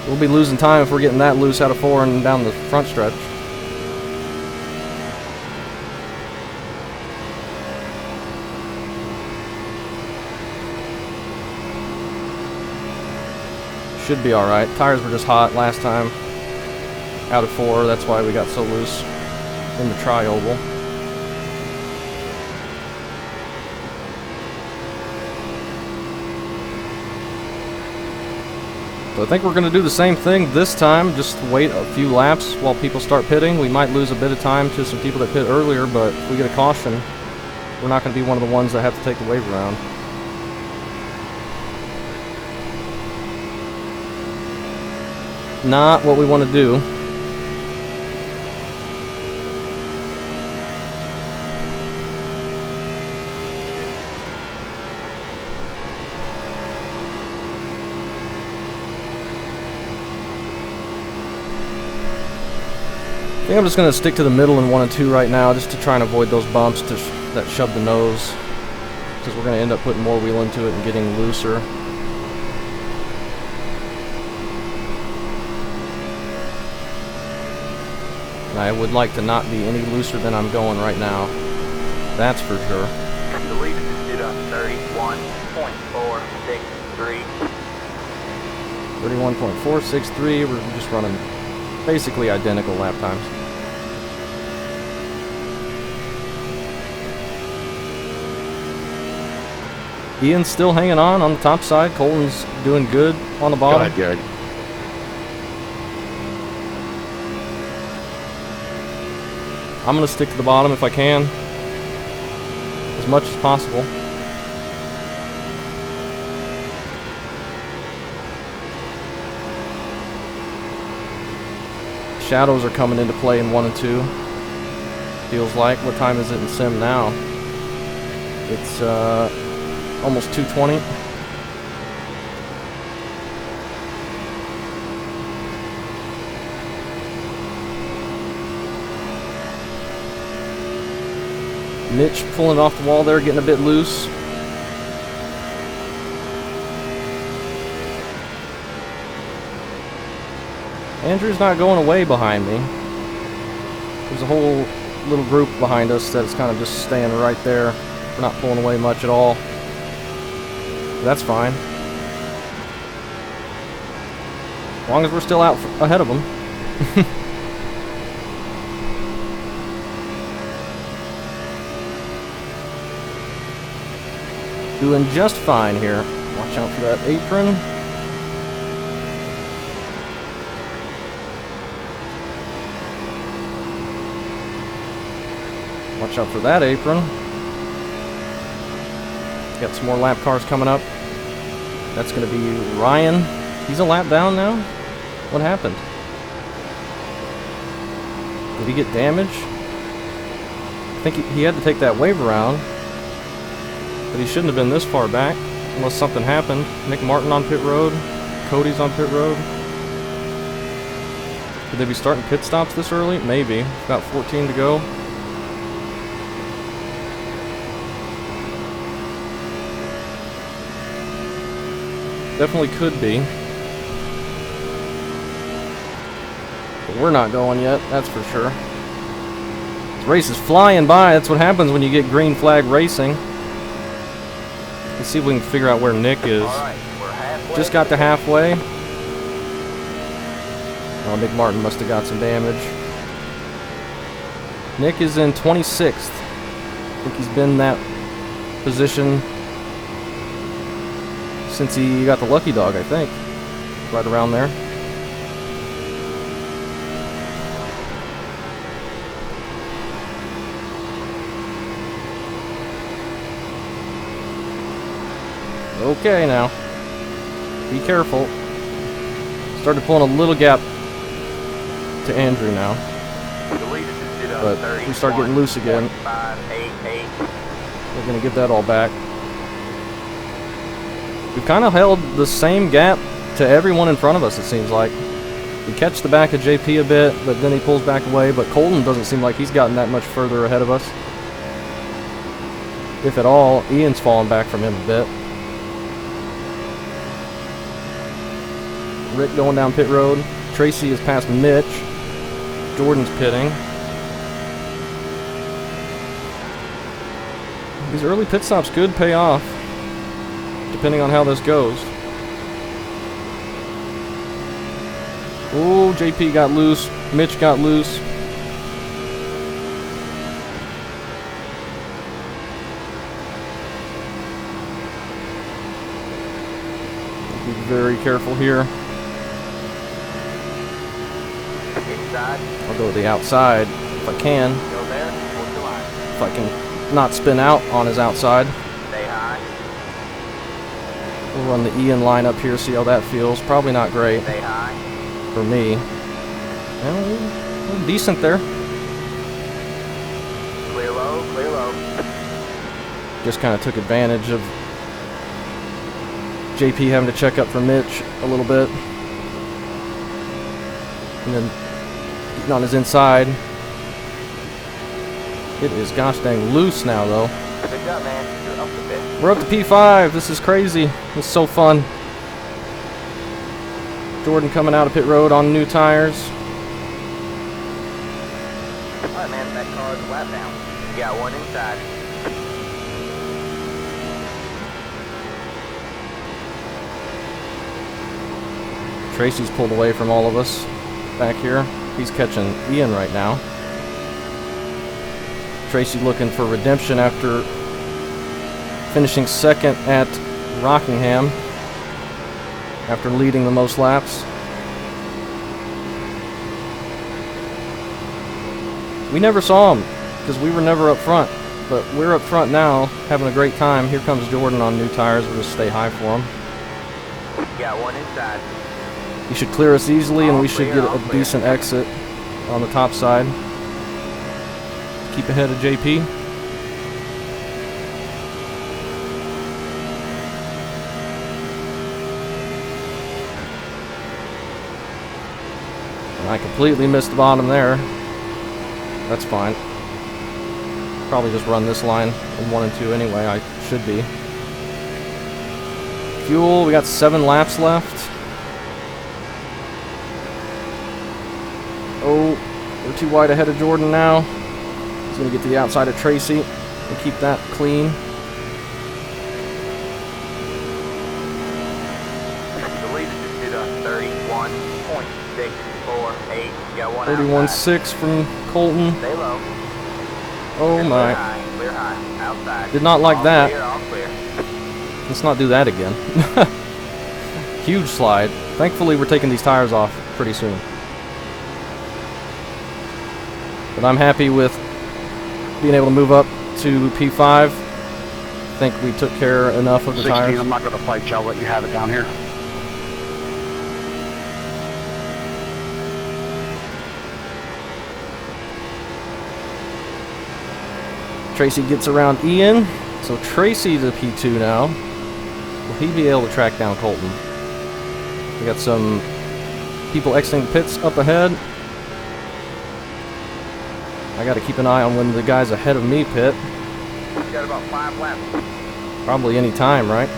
We'll be losing time if we're getting that loose out of 4 and down the front stretch. Should be alright. Tires were just hot last time. Out of 4, that's why we got so loose in the tri-oval. So I think we're going to do the same thing this time, just wait a few laps while people start pitting. We might lose a bit of time to some people that pit earlier, but if we get a caution, we're not going to be one of the ones that have to take the wave around. Not what we want to do. I think I'm just going to stick to the middle in 1 and 2 right now, just to try and avoid those bumps that shove the nose, because we're going to end up putting more wheel into it and getting looser. And I would like to not be any looser than I'm going right now. That's for sure. The lead is at 31.463. 31.463, we're just running basically identical lap times. Ian's still hanging on the top side. Colton's doing good on the bottom. Go ahead, Gary. I'm going to stick to the bottom if I can, as much as possible. Shadows are coming into play in 1 and 2. Feels like. What time is it in sim now? It's almost 2:20. Mitch pulling off the wall there, getting a bit loose. Andrew's not going away behind me. There's a whole little group behind us that's kind of just staying right there. We're not pulling away much at all. But that's fine. As long as we're still out ahead of them. Doing just fine here. Watch out for that apron. Watch out for that apron. Got some more lap cars coming up. That's going to be Ryan. He's a lap down now? What happened? Did he get damaged? I think he had to take that wave around. But he shouldn't have been this far back, unless something happened. Nick Martin on pit road. Cody's on pit road. Could they be starting pit stops this early? Maybe. About 14 to go. Definitely could be. But we're not going yet, that's for sure. This race is flying by. That's what happens when you get green flag racing. Let's see if we can figure out where Nick is. Just got to halfway. Oh, Nick Martin must have got some damage. Nick is in 26th. I think he's been in that position since he got the lucky dog, I think. Right around there. Okay now. Be careful. Started pulling a little gap to Andrew now. But if we start getting loose again, we're going to get that all back. We've kind of held the same gap to everyone in front of us, it seems like. We catch the back of JP a bit, but then he pulls back away. But Colton doesn't seem like he's gotten that much further ahead of us. If at all, Ian's fallen back from him a bit. Rick going down pit road. Tracy is past Mitch. Jordan's pitting. These early pit stops could pay off, depending on how this goes. Oh, JP got loose. Mitch got loose. Be very careful here. inside. I'll go to the outside if I can. Go there. Hold your line. If I can not spin out on his outside. Stay high. We'll run the Ian line up here, see how that feels. Probably not great Stay high. for me. Well, we're decent there. Clear low. Clear low. Just kind of took advantage of JP having to check up for Mitch a little bit. And then getting on his inside. It is gosh dang loose now though. Good job, man. You're up the pit. We're up to P5. This is crazy. This is so fun. Jordan coming out of pit road on new tires. Alright, man. That car is a lap down. You got one inside. Tracy's pulled away from all of us back here. He's catching Ian right now. Tracy looking for redemption after finishing second at Rockingham after leading the most laps. We never saw him because we were never up front, but we're up front now having a great time. Here comes Jordan on new tires. We'll just stay high for him. You got one inside. He should clear us easily and we should get a decent exit on the top side. Keep ahead of JP. And I completely missed the bottom there. That's fine. Probably just run this line in 1 and 2 anyway. I should be. Fuel, we got 7 laps left. Oh, we're too wide ahead of Jordan now. He's going to get to the outside of Tracy and keep that clean. The lead is just a 31.648. You got one 31.6 from Colton. Stay low. Oh Clear my. high. Clear high. Outside. Did not like All that. Clear, all clear. Let's not do that again. Huge slide. Thankfully, we're taking these tires off pretty soon. But I'm happy with being able to move up to P5. I think we took care enough of the 16, tires. I'm not going to fight you. I'll let you have it down here. Tracy gets around Ian. So Tracy to P2 now. Will he be able to track down Colton? We got some people exiting the pits up ahead. I got to keep an eye on when the guys ahead of me pit. You got about 5 laps. Probably any time, right?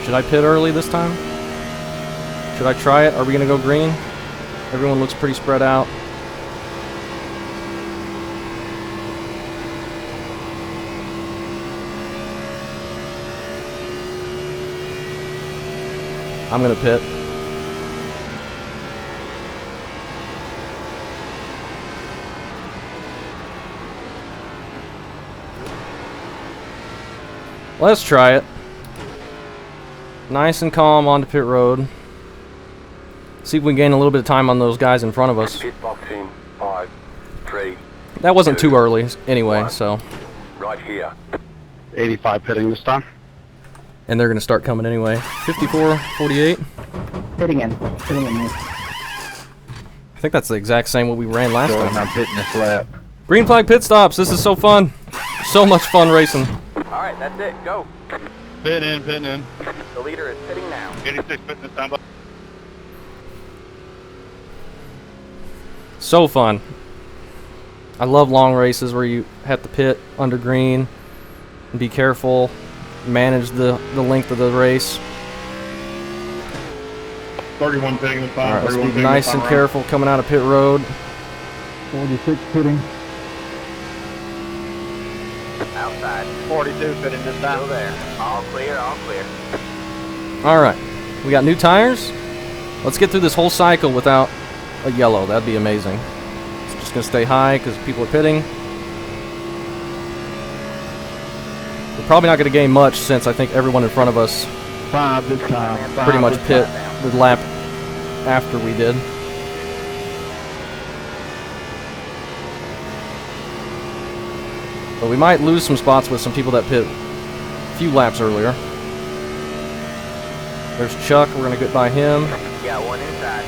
Should I pit early this time? Should I try it? Are we going to go green? Everyone looks pretty spread out. I'm going to pit. Let's try it. Nice and calm onto pit road. See if we can gain a little bit of time on those guys in front of us. Pit box in 5, 3. That wasn't too early anyway, One. so. Right here. 85 pitting this time. And they're going to start coming anyway. 54-48. Hitting in. Hitting in. I think that's the exact same what we ran last Going, time. I'm hitting this lap. Green flag pit stops. This is so fun. So much fun racing. Alright, that's it. Go. Pitting in, pitting in. The leader is pitting now. 86 pitting this time. So fun. I love long races where you have to pit under green and be careful, manage the length of the race. 31 pitting this time. All right, let's 31 be pitting nice this and time careful coming out of pit road. 46 pitting. Outside. 42 pitting this Still there. All clear, all clear. All right, we got new tires. Let's get through this whole cycle without a yellow. That'd be amazing. It's just gonna stay high because people are pitting. We're probably not gonna gain much since I think everyone in front of us 5 this time. pretty much pit the lap after we did. But we might lose some spots with some people that pit a few laps earlier. There's Chuck, we're going to get by him. Got one inside.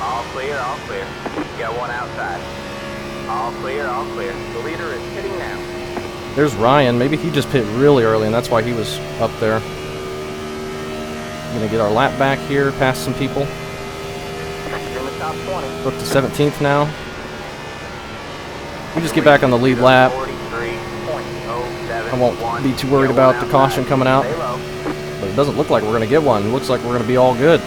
All clear, all clear. Got one outside. All clear, all clear. The leader is pitting now. There's Ryan, maybe he just pit really early and that's why he was up there. Going to get our lap back here, past some people. You're in the top 20. Up to 17th now. We just get back on the lead lap. 43.07. I won't be too worried about the caution coming out. But it doesn't look like we're going to get one. It looks like we're going to be all good.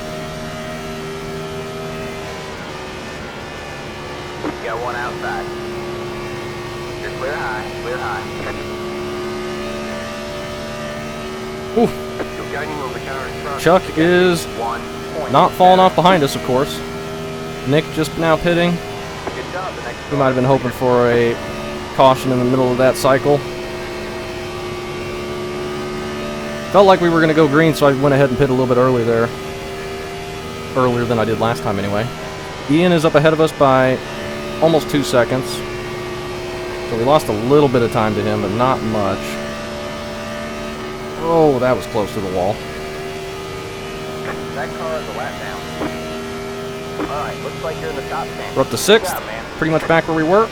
Got one outside. You're clear high, clear high. Ooh. You're gaining over the car in front. Chuck is not falling off behind us, of course. Nick just now pitting. Good job. The next We might have been hoping for a caution in the middle of that cycle. Felt like we were going to go green, so I went ahead and pit a little bit early there. Earlier than I did last time, anyway. Ian is up ahead of us by almost 2 seconds. So we lost a little bit of time to him, but not much. Oh, that was close to the wall. That car is a lap down. Alright, looks like you're in the top 10. We're up to Good 6th. job, man. Pretty much back where we were.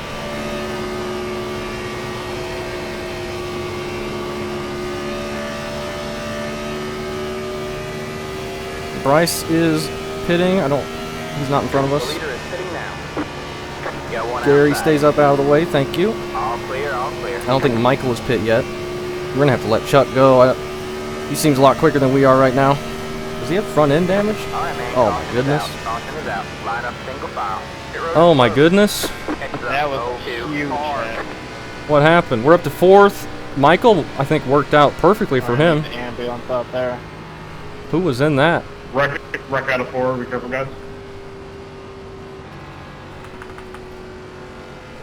Bryce is pitting. He's not in front of The us. leader is pitting now. Got one Gary outside. stays up out of the way. Thank you. All clear, all clear. I don't think Michael is pit yet. We're going to have to let Chuck go. He seems a lot quicker than we are right now. Does he have front end damage? Alright, man. Oh, my Caution is goodness. out. Caution is out. Line up single file. Hit road Oh, my close. goodness. That was huge. What happened? We're up to 4th. Michael, I think, worked out perfectly for him. The ambulance out there. Who was in that? Wreck out of 4, be careful guys.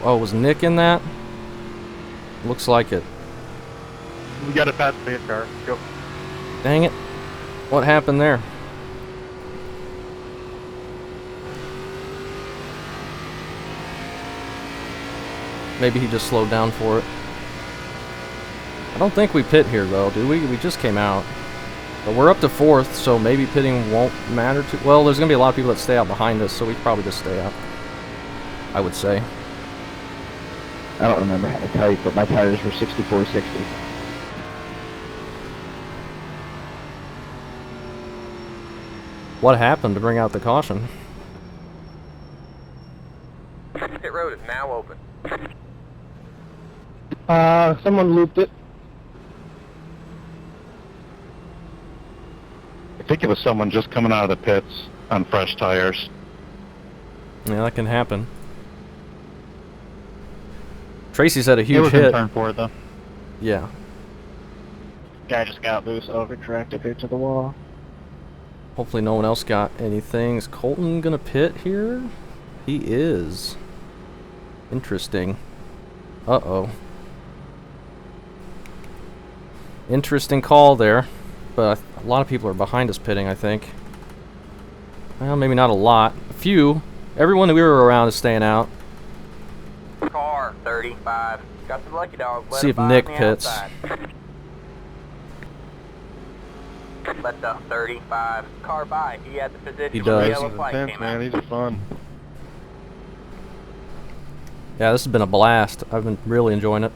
Oh, was Nick in that? Looks like it. We got to pass the pit car. Go. Dang it. What happened there? Maybe he just slowed down for it. I don't think we pit here, though, do we? We just came out. But we're up to 4th, so maybe pitting won't matter too... Well, there's going to be a lot of people that stay out behind us, so we probably just stay out. I would say. I don't remember how to type, but my tires were 64.60. What happened to bring out the caution? Pit road is now open. Someone looped it. I think it was someone just coming out of the pits on fresh tires. Yeah, that can happen. Tracy's had a It huge was in hit. turn 4 though. Yeah. Guy just got loose, overcorrected here to the wall. Hopefully no one else got anything. Is Colton gonna pit here? He is. Interesting. Uh-oh. Interesting call there. But a lot of people are behind us pitting, I think. Well, maybe not a lot. A few. Everyone that we were around is staying out. Car 35. Got some lucky dogs. Let See it if by Nick on the pits. outside. Let the 35 car by. He had the position. He when the does. yellow flag came out. These are fun. Yeah, this has been a blast. I've been really enjoying it.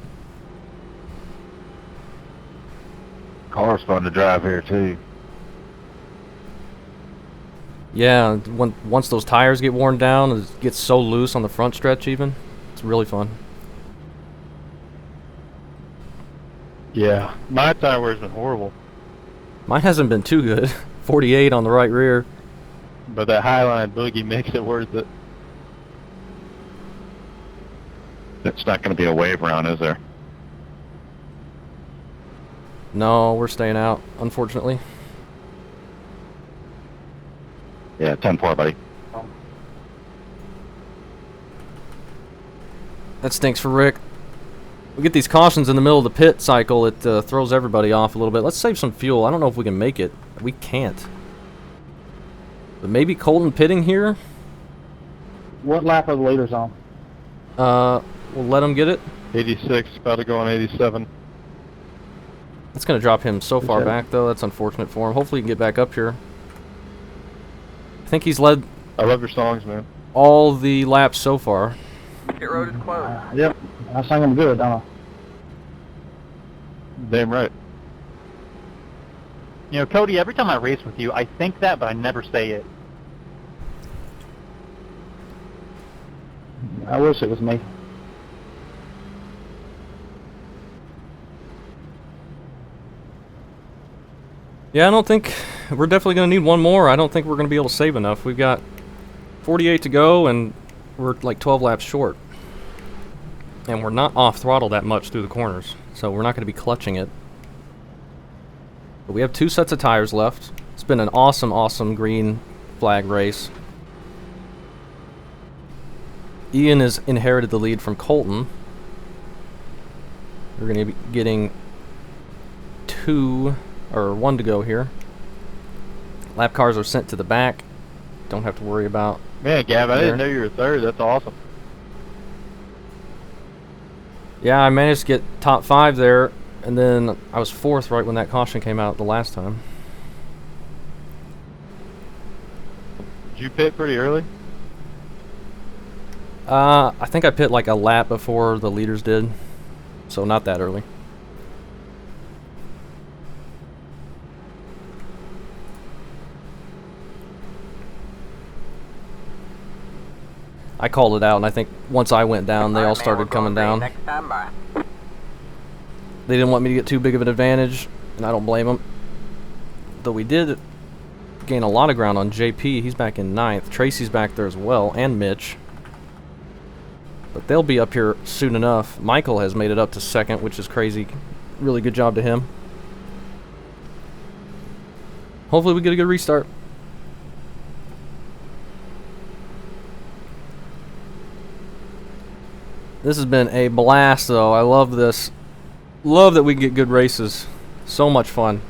Car's fun to drive here too. Yeah, once those tires get worn down, it gets so loose on the front stretch even. It's really fun. Yeah, my tire wear's been horrible, Mine hasn't been too good. 48 on the right rear. but that Highline boogie makes it worth it. It's not going to be a wave round, is there? No, we're staying out, unfortunately. Yeah, 10-4, buddy. That stinks for Rick. We get these cautions in the middle of the pit cycle, it throws everybody off a little bit. Let's save some fuel. I don't know if we can make it. We can't. But maybe Colton pitting here? What lap are the leaders on? We'll let him get it. 86, about to go on 87. That's going to drop him so far Okay. back, though. That's unfortunate for him. Hopefully he can get back up here. I think he's led I love your songs, man. all the laps so far. Pit road is closed. Yep. I think I'm good, don't I? Damn right. You know, Cody, every time I race with you, I think that, but I never say it. I wish it was me. Yeah, I don't think... We're definitely going to need one more. I don't think we're going to be able to save enough. We've got 48 to go, and we're like 12 laps short. And we're not off throttle that much through the corners, so we're not going to be clutching it. But we have 2 sets of tires left. It's been an awesome, awesome green flag race. Ian has inherited the lead from Colton. We're going to be getting 1 to go here. Lap cars are sent to the back. Don't have to worry about... Man, Gav, I didn't There. know you were third. That's awesome. Yeah, I managed to get top 5 there, and then I was 4th right when that caution came out the last time. Did you pit pretty early? I think I pit like a lap before the leaders did, so not that early. I called it out, and I think once I went down, they all started coming down. Next time by. They didn't want me to get too big of an advantage, and I don't blame them. Though we did gain a lot of ground on JP. He's back in 9th. Tracy's back there as well, and Mitch. But they'll be up here soon enough. Michael has made it up to 2nd, which is crazy. Really good job to him. Hopefully we get a good restart. This has been a blast, though. I love this. Love that we get good races. So much fun.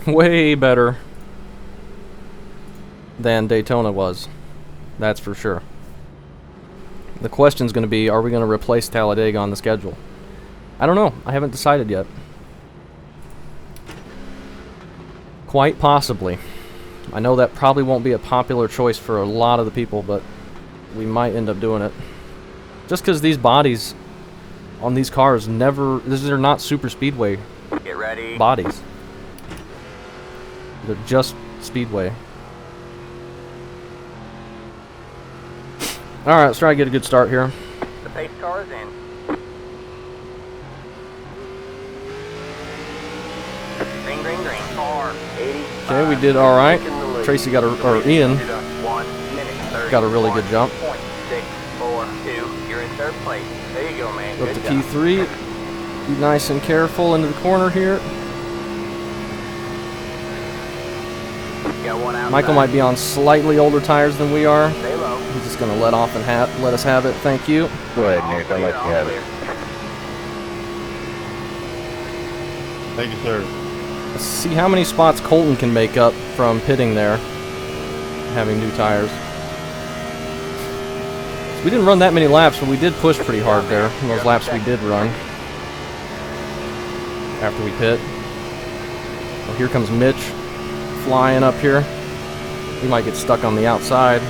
Way better than Daytona was. That's for sure. The question's going to be, are we going to replace Talladega on the schedule? I don't know. I haven't decided yet. Quite possibly. I know that probably won't be a popular choice for a lot of the people, but we might end up doing it. Just because these bodies on these cars these are not super speedway Get ready. bodies. They're just speedway. Alright, let's try to get a good start here. The pace car is in. Green, green, green. Car 80. Okay, we did alright. Tracy got or Ian 1 minute 30. got a really good jump. 0.642. You're in 3rd place. There you go, man. Up to Good job. P3. Be nice and careful into the corner here. Got one outside. Michael might be on slightly older tires than we are. Stay low. He's just going to let off and let us have it. Thank you. Go ahead, All Nick. I'll clear, let you all have clear. it. Thank you, sir. Let's see how many spots Colton can make up from pitting there, having new tires. So we didn't run that many laps, but we did push pretty hard there in those laps we did run after we pit. Well, here comes Mitch flying up here. He might get stuck on the outside.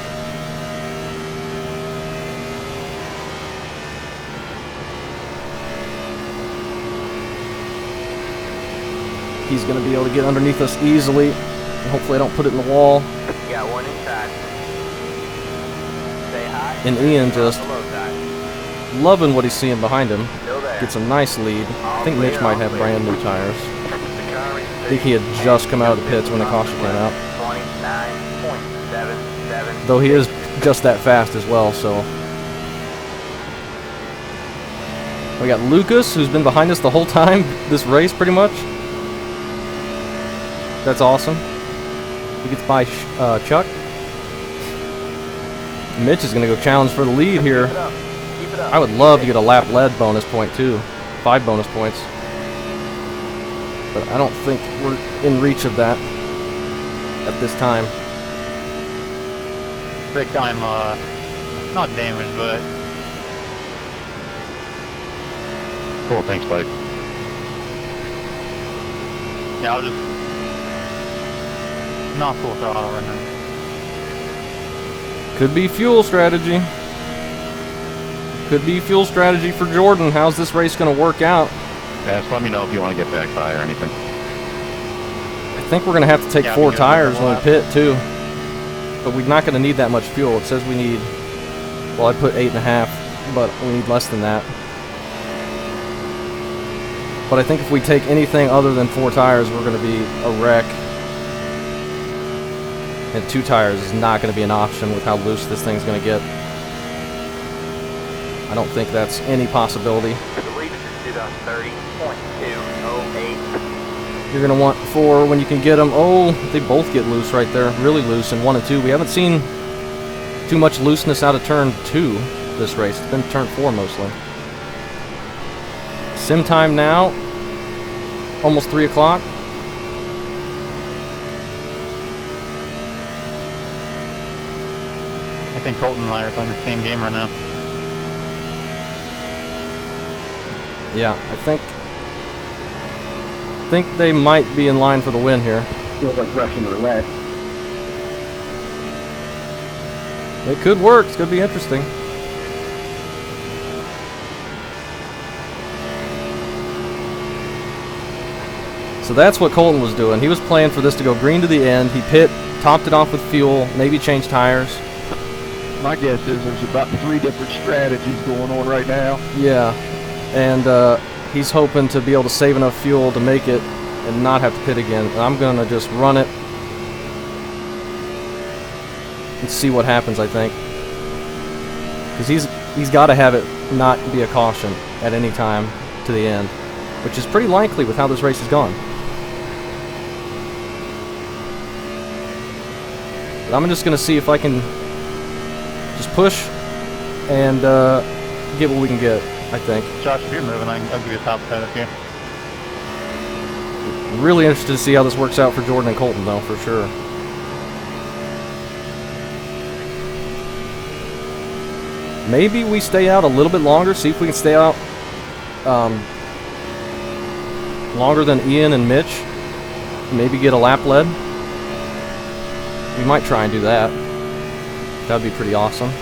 He's going to be able to get underneath us easily. And hopefully I don't put it in the wall. You got one inside. Stay high. And Ian just On the low side. loving what he's seeing behind him. Still there. Gets a nice lead. I think Mitch might have brand new tires. The car is I think he had just come out of the pits when the caution came out. 29.77. Though he is just that fast as well, so. We got Lucas, who's been behind us the whole time, this race pretty much. That's awesome. He gets by Chuck. Mitch is going to go challenge for the lead here. Keep it up. I would love to get a lap lead bonus point too. 5 bonus points. But I don't think we're in reach of that at this time. Big time, not damage, but Cool, thanks, Blake. yeah, I'll just not full throttle right now. Could be fuel strategy. Could be fuel strategy for Jordan. How's this race going to work out? Yeah, just let me know if you want to get back by or anything. I think we're going to have to take Yeah, 4 because tires of the when we lap. pit too. But we're not going to need that much fuel. It says we need, well, I put 8.5, but we need less than that. But I think if we take anything other than 4 tires, we're going to be a wreck. And 2 tires is not going to be an option with how loose this thing's going to get. I don't think that's any possibility. I believe it's just 30.208. You're going to want 4 when you can get them. Oh, they both get loose right there. Really loose in 1 and 2. We haven't seen too much looseness out of turn 2 this race. It's been turn 4 mostly. Sim time now. Almost 3 o'clock. I think Colton and I are playing the same game right now. Yeah, I think they might be in line for the win here. Feels like Russian roulette. It could work. It's going to be interesting. So that's what Colton was doing. He was playing for this to go green to the end. He topped it off with fuel, maybe changed tires. My guess is there's about 3 different strategies going on right now. Yeah, and he's hoping to be able to save enough fuel to make it and not have to pit again. And I'm going to just run it and see what happens, I think. Because he's got to have it not be a caution at any time to the end, which is pretty likely with how this race has gone. But I'm just going to see if I can just push and get what we can get, I think. Josh, if you're moving, I'll give you a top 10 if you. Really interested to see how this works out for Jordan and Colton, though, for sure. Maybe we stay out a little bit longer, see if we can stay out longer than Ian and Mitch. Maybe get a lap lead. We might try and do that. That'd be pretty awesome.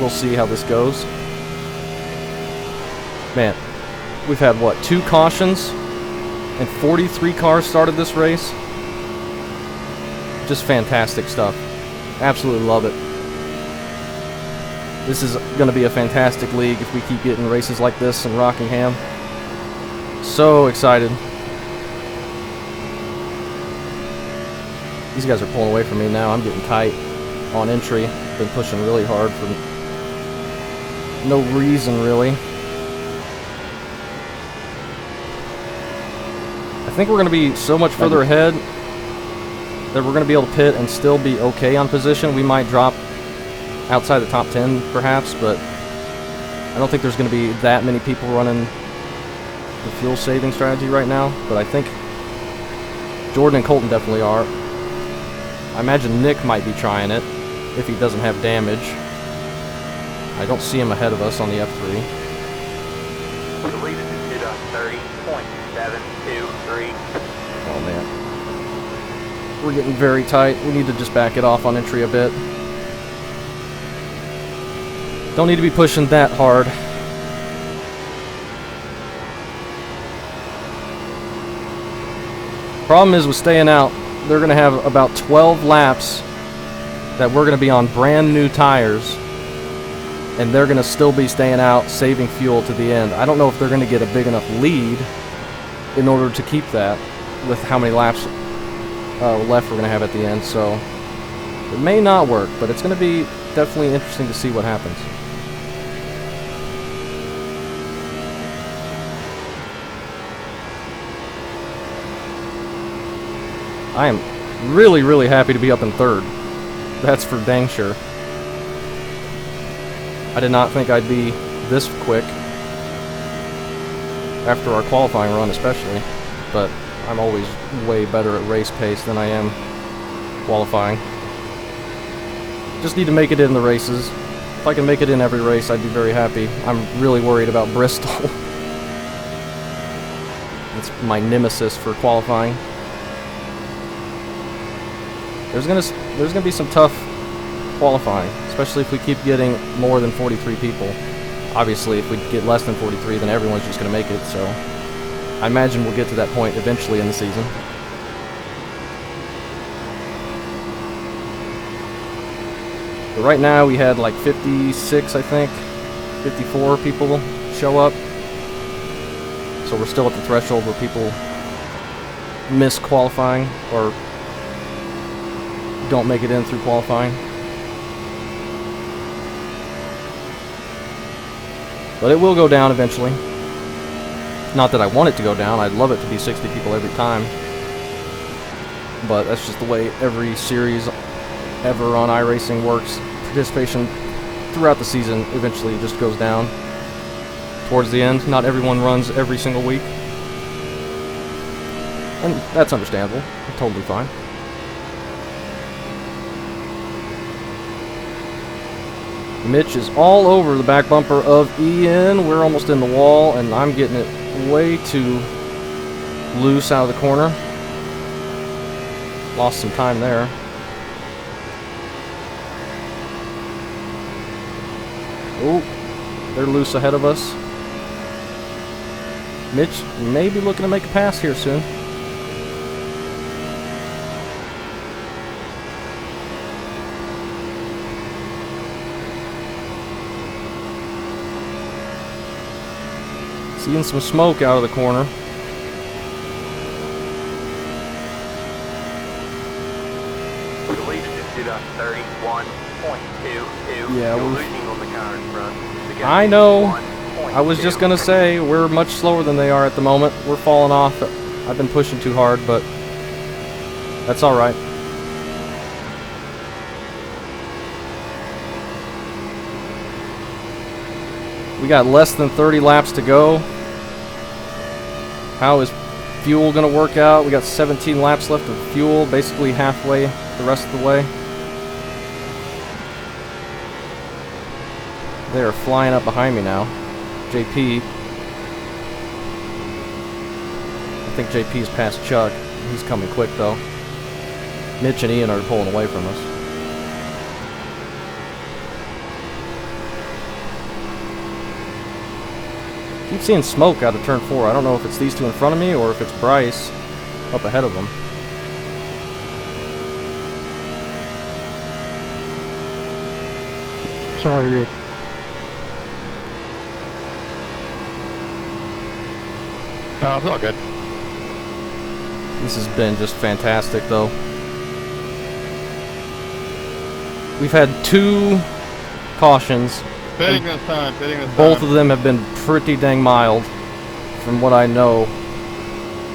We'll see how this goes. Man, we've had, what, 2 cautions? And 43 cars started this race? Just fantastic stuff. Absolutely love it. This is going to be a fantastic league if we keep getting races like this in Rockingham. So excited. These guys are pulling away from me now. I'm getting tight on entry. Been pushing really hard for no reason, really. I think we're going to be so much further ahead that we're going to be able to pit and still be okay on position. We might drop outside the top 10, perhaps, but I don't think there's going to be that many people running the fuel saving strategy right now. But I think Jordan and Colton definitely are. I imagine Nick might be trying it if he doesn't have damage. I don't see him ahead of us on the F3. I believe it's just 30.723. Oh man. We're getting very tight. We need to just back it off on entry a bit. Don't need to be pushing that hard. Problem is with staying out, they're going to have about 12 laps that we're going to be on brand new tires, and they're going to still be staying out, saving fuel to the end. I don't know if they're going to get a big enough lead in order to keep that with how many laps left we're going to have at the end, so it may not work, but it's going to be definitely interesting to see what happens. I am really, really happy to be up in third. That's for dang sure. I did not think I'd be this quick after our qualifying run especially, but I'm always way better at race pace than I am qualifying. Just need to make it in the races. If I can make it in every race, I'd be very happy. I'm really worried about Bristol. It's my nemesis for qualifying. There's gonna be some tough qualifying, especially if we keep getting more than 43 people. Obviously, if we get less than 43, then everyone's just gonna make it, so I imagine we'll get to that point eventually in the season. But right now we had like 56, I think, 54 people show up. So we're still at the threshold where people miss qualifying or don't make it in through qualifying. But it will go down eventually. Not that I want it to go down. I'd love it to be 60 people every time. But that's just the way every series ever on iRacing works. Participation throughout the season eventually just goes down towards the end. Not everyone runs every single week. And that's understandable. Totally fine. Mitch is all over the back bumper of Ian. We're almost in the wall, and I'm getting it way too loose out of the corner. Lost some time there. Oh, they're loose ahead of us. Mitch may be looking to make a pass here soon. Seeing some smoke out of the corner. The lead just did a 31.22. Yeah, You're we're losing on the car in front. The gap I is know. 1.2. I was just gonna say, we're much slower than they are at the moment. We're falling off. I've been pushing too hard, but that's alright. We got less than 30 laps to go. How is fuel gonna work out? We got 17 laps left of fuel, basically halfway the rest of the way. They are flying up behind me now. JP. I think JP's past Chuck. He's coming quick though. Mitch and Ian are pulling away from us. Keep seeing smoke out of turn 4. I don't know if it's these two in front of me or if it's Bryce up ahead of them. Sorry, Rick. No, it's all good. This has been just fantastic though. We've had 2 cautions. Pitting this time, pitting this time. Both of them have been pretty dang mild, from what I know.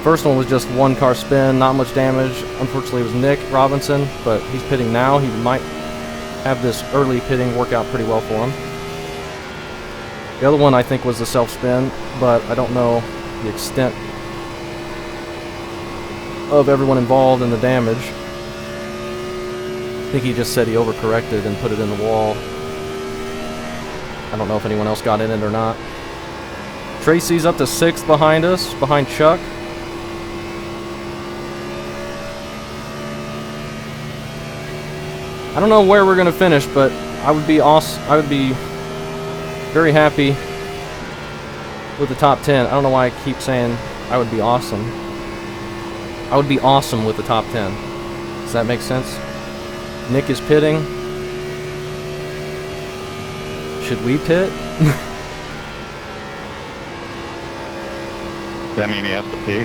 First one was just 1 car spin, not much damage. Unfortunately, it was Nick Robinson, but he's pitting now. He might have this early pitting work out pretty well for him. The other one, I think, was the self-spin, but I don't know the extent of everyone involved in the damage. I think he just said he overcorrected and put it in the wall. I don't know if anyone else got in it or not. Tracy's up to 6th behind us, behind Chuck. I don't know where we're gonna finish, but I would be awesome. I would be very happy with the top 10. I don't know why I keep saying I would be awesome. I would be awesome with the top 10. Does that make sense? Nick is pitting. Should we pit? Does that mean he has to pee?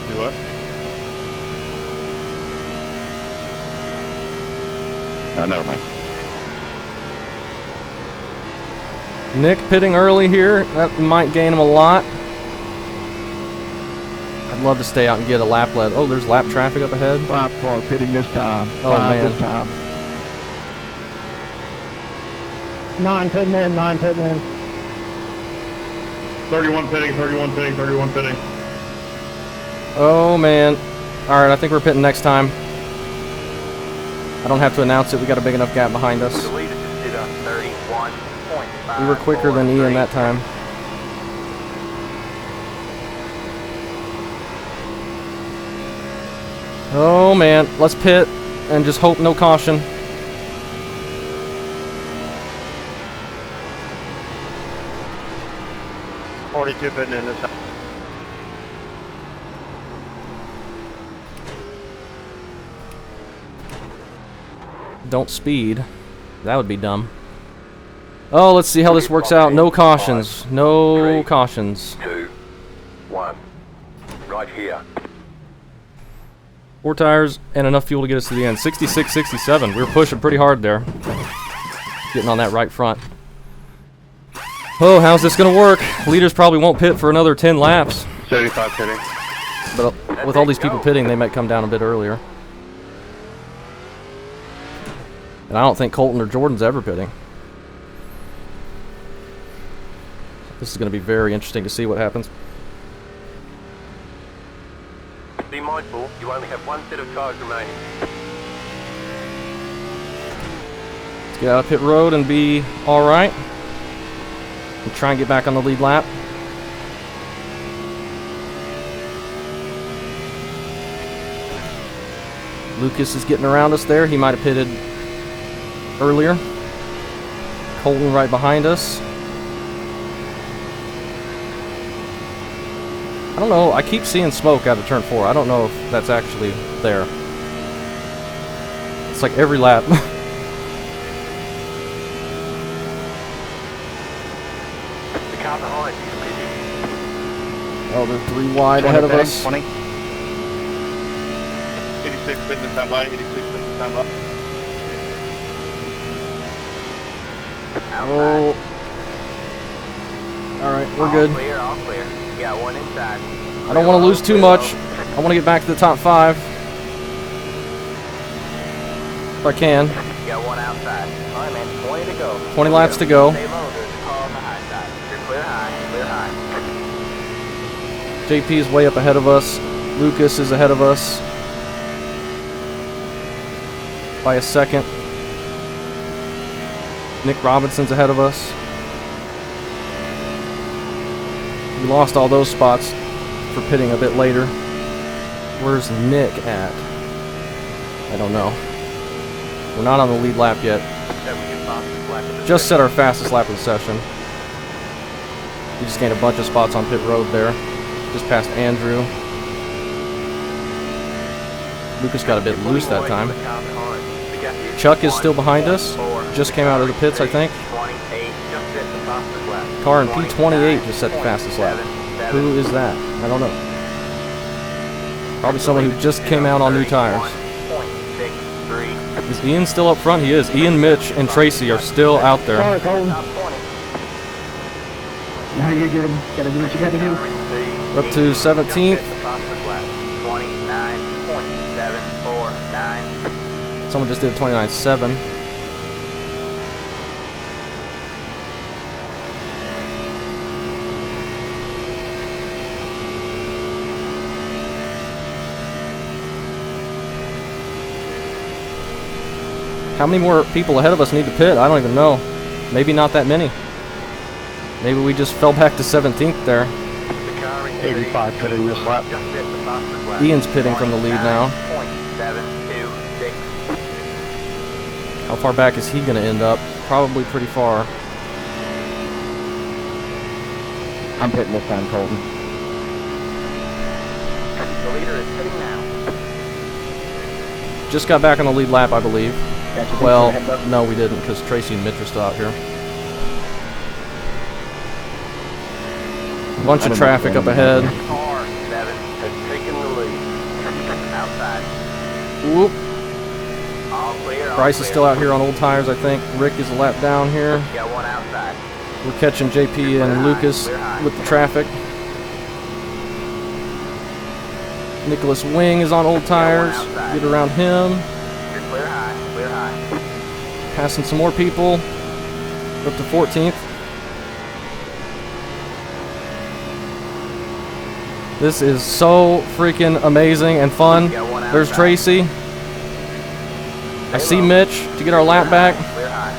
Do what? No, never mind. Nick pitting early here. That might gain him a lot. I I'd love to stay out and get a lap led. Oh, there's lap traffic up ahead. 5 car pitting this time. Oh, 5 man. this time. 9 pitting in, 9 pitting in. 31 pitting, 31 pitting, 31 pitting. Oh, man. Alright, I think we're pitting next time. I don't have to announce it. We got a big enough gap behind us. The leader just did a 31.5. We were quicker than Ian that time. Oh, man. Let's pit and just hope no caution. Forty-two pitting in this time. Don't speed. That would be dumb. Oh, let's see how this works out. No cautions. No cautions. 2, 1. Right here. 4 tires and enough fuel to get us to the end. 66, 67. We were pushing pretty hard there. Getting on that right front. Oh, how's this going to work? Leaders probably won't pit for another 10 laps. 75 pitting. But with all these people pitting, they might come down a bit earlier. And I don't think Colton or Jordan's ever pitting. This is going to be very interesting to see what happens. Be mindful, you only have one set of tires remaining. Let's get out of pit road and be alright. And try and get back on the lead lap. Lucas is getting around us there. He might have pitted earlier. Colton right behind us. I don't know. I keep seeing smoke out of turn 4. I don't know if that's actually there. It's like every lap. The car behind you, Oh, they're 3 wide ahead of us. 20. 86 pitting this time by. 86 pitting this time by. Oh. Alright, we're good. All clear, all clear. You got one inside. I don't want to lose too much. I want to get back to the top 5. If I can. You got one outside. All right, man. 20 to go. 20 laps to go. Stay low. There's a car on the high side. You're clear high. Clear high. JP is way up ahead of us. Lucas is ahead of us by a second. Nick Robinson's ahead of us. We lost all those spots for pitting a bit later. Where's Nick at? I don't know. We're not on the lead lap yet. Just set our fastest lap of the session. We just gained a bunch of spots on pit road there. Just past Andrew. Lucas got a bit loose that time. Chuck is still behind us. Just came out of the pits, I think. Car in P28 just set the fastest lap. Who is that? I don't know. Probably someone who just came out on new tires. Is Ian still up front? He is. Ian, Mitch, and Tracy are still out there. Sorry, Colton. Now you're good. Gotta do what you gotta do. We're up to 17th. 29.749. Someone just did 29.7. How many more people ahead of us need to pit? I don't even know. Maybe not that many. Maybe we just fell back to 17th there. 85 pitting this lap. Ian's pitting from the lead now. How far back is he going to end up? Probably pretty far. I'm pitting this time, Colton. The leader is pitting now. Just got back on the lead lap, I believe. Gotcha. Well, no, we didn't, because Tracy and Mitch are still out here. Bunch of traffic up ahead. R7 has taken the lead. Outside. Whoop. All clear. All Bryce is clear. still out here on old tires, I think. Rick is a lap down here. You got one outside. We're catching JP and Lucas with the traffic. Nicholas Wing is on old tires. Get around him. You're clear high, clear high. Passing some more people. Up to 14th. This is so freaking amazing and fun. There's Tracy. I see Mitch to get our lap back. Clear high.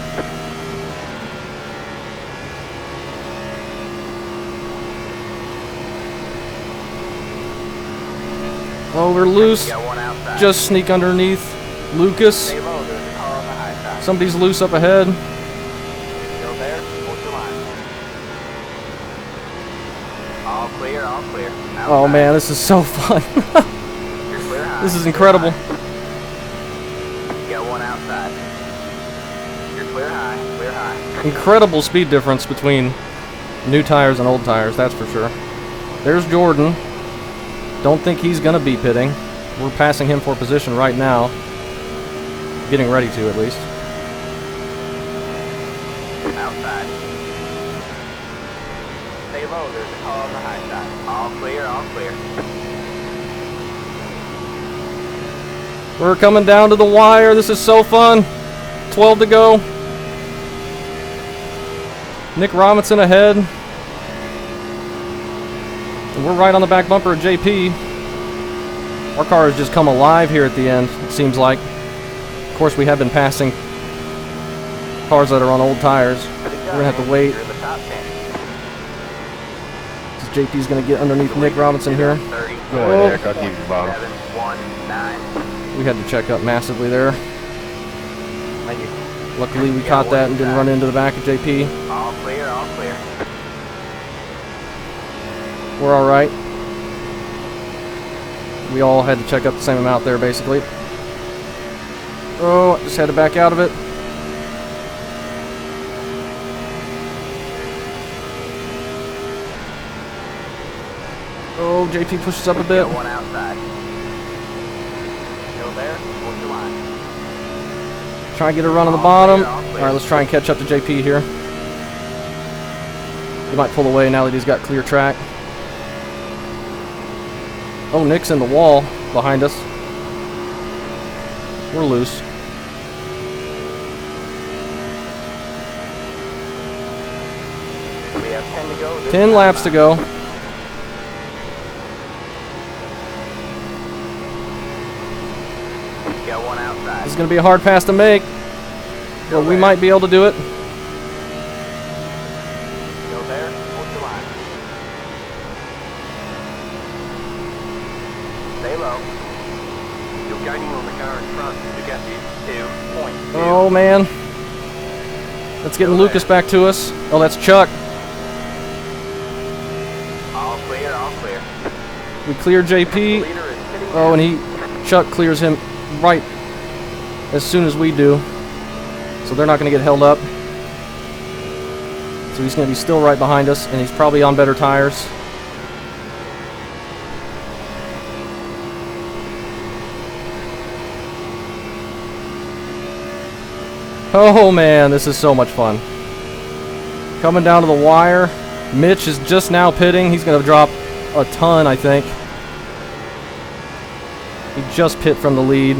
Oh, we're loose. Got one outside. Just sneak underneath Lucas. Stay low, there's a car on the high side. Somebody's loose up ahead. Go there, hold your line. All clear, all clear. Outside. Oh man, this is so fun. You're clear high. This is clear incredible. high. You got one outside. You're clear high, clear high. Incredible speed difference between new tires and old tires, that's for sure. There's Jordan. Don't think he's gonna be pitting. We're passing him for position right now. Getting ready to, at least. Outside. Stay low, there's a car on the high side. All clear, all clear. We're coming down to the wire. This is so fun. 12 to go. Nick Robinson ahead. And we're right on the back bumper of JP. Our car has just come alive here at the end, it seems like. Of course, we have been passing cars that are on old tires. We're going to have to wait. You're in the top 10. JP's going to get underneath Nick Robinson here. 30, Go ahead, Eric. I'll give you the bottom. 7, 1, 9. We had to check up massively there. Thank you. Luckily, we caught that and didn't run into the back of JP. All clear, all clear. We're all right. We all had to check up the same amount there, basically. Oh, I just had to back out of it. Oh, JP pushes up a bit. Got one outside. Go there, hold your line. Try and get a run on the bottom. All right, let's try and catch up to JP here. He might pull away now that he's got clear track. Oh, Nick's in the wall behind us. We're loose. We have 10 to go. 10 laps to go. Got one outside. This is going to be a hard pass to make. But we might be able to do it. Go there, hold your line. Stay low. You're gaining on the car in front. You got 2.2. Oh, man. That's getting Lucas back to us. Oh, that's Chuck. All clear, all clear. We clear JP. Leader is sitting Oh, and Chuck clears him right as soon as we do. So they're not going to get held up. So he's going to be still right behind us, and he's probably on better tires. Oh man, this is so much fun. Coming down to the wire. Mitch is just now pitting. He's going to drop a ton, I think. He just pit from the lead.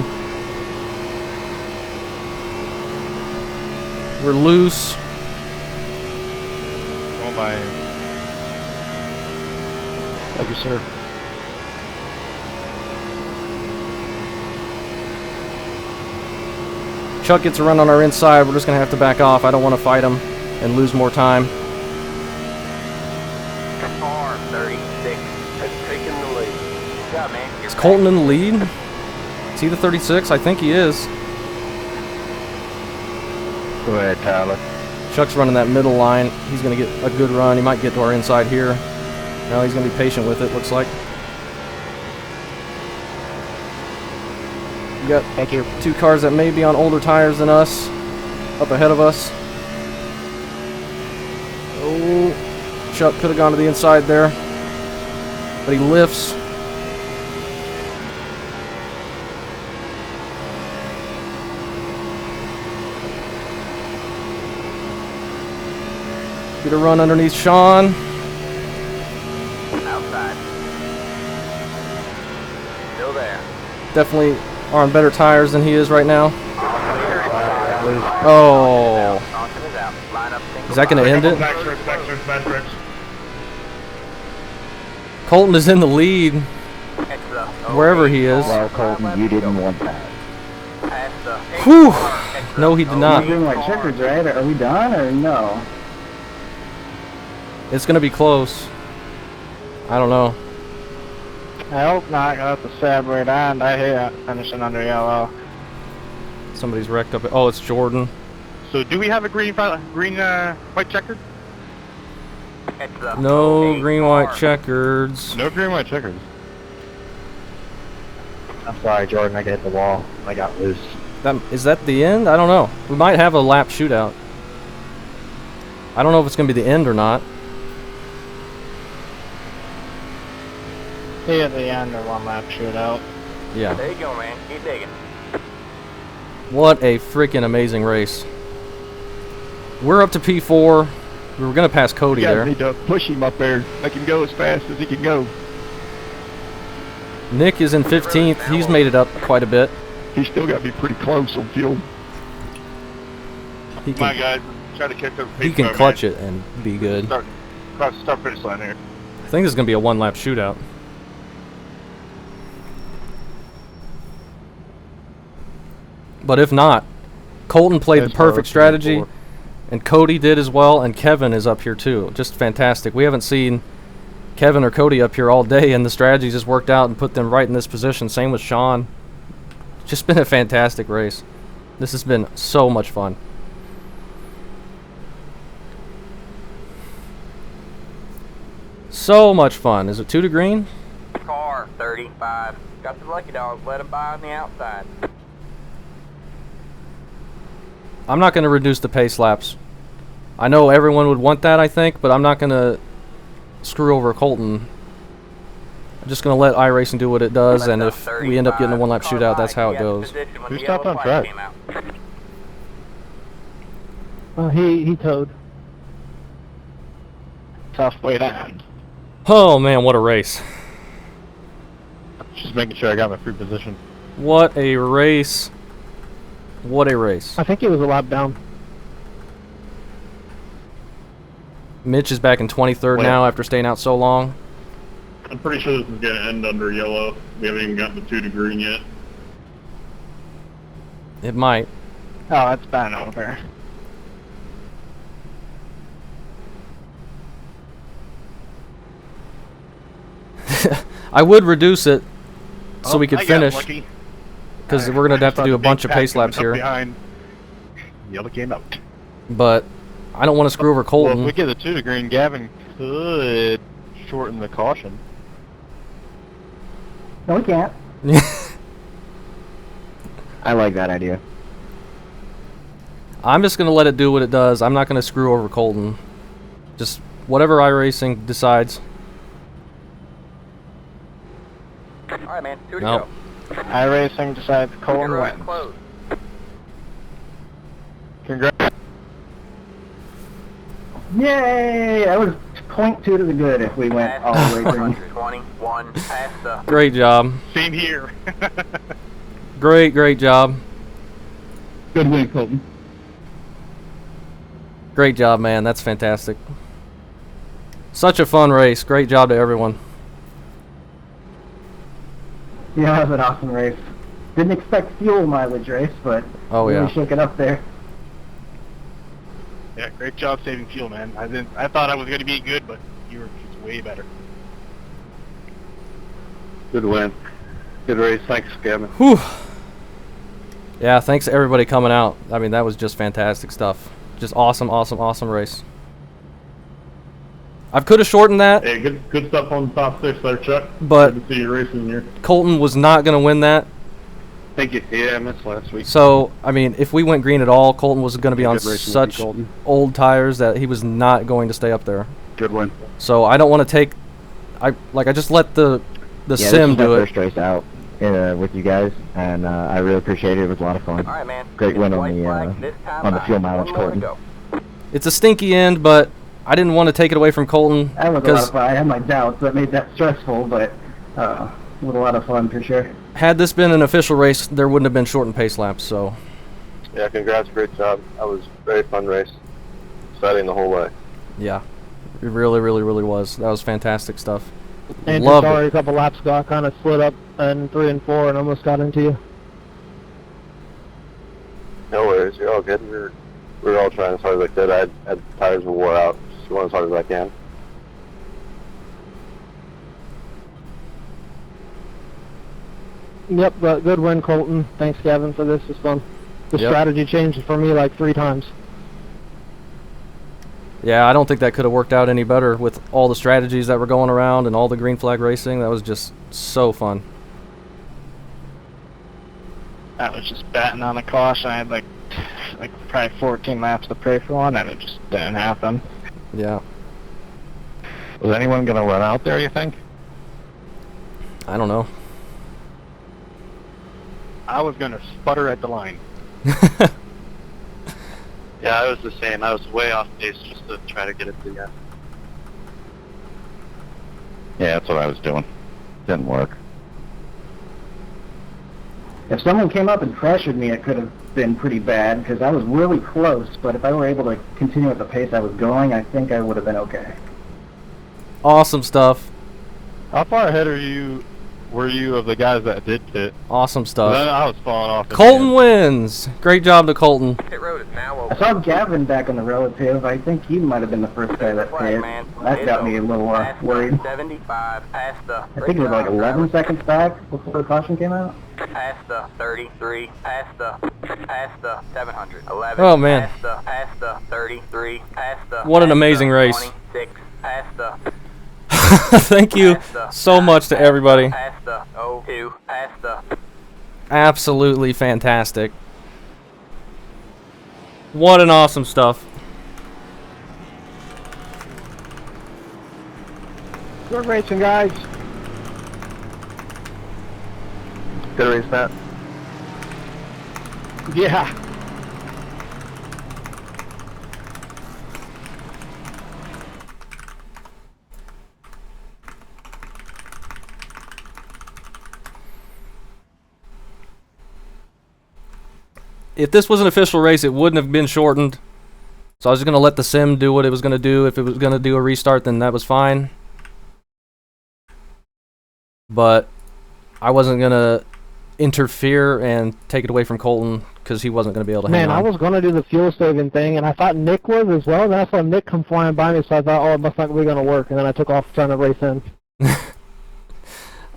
We're loose. Oh my. Thank you, sir. Chuck gets a run on our inside. We're just going to have to back off. I don't want to fight him and lose more time. Car 36 has taken the lead. Good job, man. You're Is Colton in the lead? Is he the 36? I think he is. Go ahead, Tyler. Chuck's running that middle line. He's going to get a good run. He might get to our inside here. No, he's going to be patient with it, looks like. We got Thank you. two cars that may be on older tires than us up ahead of us. Oh, Chuck could have gone to the inside there, but he lifts. Get a run underneath Sean. outside. there. Definitely are on better tires than he is right now. Oh. Caution is out. Line up single Is that going to end it? Back stretch. Colton is in the lead, Extra. wherever he is. Well, Colton, you didn't want that. Whew. No, he did not. We're doing like checkers, right? Are we done or no? It's going to be close. I don't know. I hope not. That's a sad way to end. I hate finishing under yellow. Somebody's wrecked up. Oh, it's Jordan. So do we have a green, white checkered? No green, white checkers. No green, white checkers. I'm sorry, Jordan. I hit the wall. I got loose. Is that the end? I don't know. We might have a lap shootout. I don't know if it's going to be the end or not. See at the end or one lap shootout. Yeah. There you go, man. Keep digging. What a freaking amazing race. We're up to P4. We were going to pass Cody You guys there. need to push him up there. Make him go as fast as he can go. Nick is in 15th. He's made it up quite a bit. He's still got to be pretty close on fuel. He Come on, can, guys. Try to catch up. he can clutch it and be good. Start finish line here. I think this is going to be a one-lap shootout. But if not, Colton played the perfect strategy, and Cody did as well, and Kevin is up here too. Just fantastic. We haven't seen Kevin or Cody up here all day, and the strategy just worked out and put them right in this position. Same with Sean. Just been a fantastic race. This has been so much fun. So much fun. Is it 2 to green? Car 35. Got the lucky dogs. Let them by on the outside. I'm not going to reduce the pace laps. I know everyone would want that, I think, but I'm not going to screw over Colton. I'm just going to let iRacing do what it does, and if we end up getting a one-lap shootout, that's how it goes. Who stopped on track? Well, he towed. Tough way to end. Oh, man, what a race. Just making sure I got my free position. What a race. What a race. I think he was a lap down. Mitch is back in 23rd now after staying out so long. I'm pretty sure this is going to end under yellow. We haven't even gotten to 2 to green yet. It might. Oh, it's been over. I would reduce it so we could I got finish, lucky. because we're going to have to do a bunch of pace laps here. Behind. Yellow came out. But I don't want to screw over Well, Colton. if we get the 2 to green, Gavin could shorten the caution. No, we can't. I like that idea. I'm just going to let it do what it does. I'm not going to screw over Colton. Just whatever iRacing decides. Alright, man. 2 to No. go. iRacing decides Colton You're wins. close. Congrats. Yay! That was 0.2 to the good if we went all the way through. 21 past the... Great job. Same here. Great job. Good win, Colton. Great job, man. That's fantastic. Such a fun race. Great job to everyone. Yeah, that was an awesome race. Didn't expect fuel mileage race, but Oh, really yeah. shook it up there. Yeah, great job saving fuel, man. I thought I was going to be good, but you were just way better. Good win. Good race. Thanks, Gavin. Whew. Yeah, thanks to everybody coming out. I mean, that was just fantastic stuff. Just awesome race. I could have shortened that, Hey, good stuff on the top 6 there, Chuck. but Good to see you racing here. Colton was not going to win that. Thank you. Yeah, I missed last week. So, I mean, if we went green at all, Colton was going to be on Good racing with you, such Colton. old tires that he was not going to stay up there. Good win. So I don't want to take... I just let the sim do it. First race out with you guys, and I really appreciate it. It was a lot of fun. Alright, man. Great win on White the flag this time on the by. fuel mileage, One more to Colton. go. It's a stinky end, but I didn't want to take it away from Colton. That was a lot of fun. I had my doubts that made that stressful, but it was a lot of fun for sure. had this been an official race, there wouldn't have been shortened pace laps, so. Yeah, congrats, great job. That was a very fun race. Exciting the whole way. Yeah, it really, really, really was. That was fantastic stuff. And Loved sorry, it. a couple laps ago, I kind of slid up in 3 and 4 and almost got into you. No worries, you're all good. We were all trying as hard as I could. I had tires were wore out. Just went as hard as I can. Yep, but good win, Colton. Thanks, Gavin, for this. It's fun. The Yep. strategy changed for me like 3 times. Yeah, I don't think that could have worked out any better with all the strategies that were going around and all the green flag racing. That was just so fun. That was just batting on a caution. I had like probably 14 laps to pray for one, and it just didn't happen. Yeah. Was anyone going to run out there, you think? I don't know. I was gonna sputter at the line. Yeah, I was the same. I was way off pace just to try to get it to the end. Yeah, that's what I was doing. Didn't work. If someone came up and pressured me, it could have been pretty bad, because I was really close, but if I were able to continue at the pace I was going, I think I would have been okay. Awesome stuff. How far ahead were you of the guys that did pit? Awesome stuff. I was falling off. Colton wins. Great job to Colton. Pit road is now open. I saw Gavin back on the relative. I think he might have been the first guy that hit. That got me a little worried. 75, past the I think it was like 11 seconds back before the caution came out. past the 33, past the 700, 11, Oh, man. past the 33, past the What an past amazing the race. 26, past the Thank you so much to everybody. past the 02, past the Absolutely fantastic. What an awesome stuff. Good racing, guys. Good race, Matt. Yeah. If this was an official race, it wouldn't have been shortened. So I was just going to let the sim do what it was going to do. If it was going to do a restart, then that was fine. But I wasn't going to interfere and take it away from Colton because he wasn't going to be able to hang Man, on. I was going to do the fuel saving thing, and I thought Nick was as well. Then I saw Nick come flying by me, so I thought, oh, it must not be going to work. And then I took off trying to race in.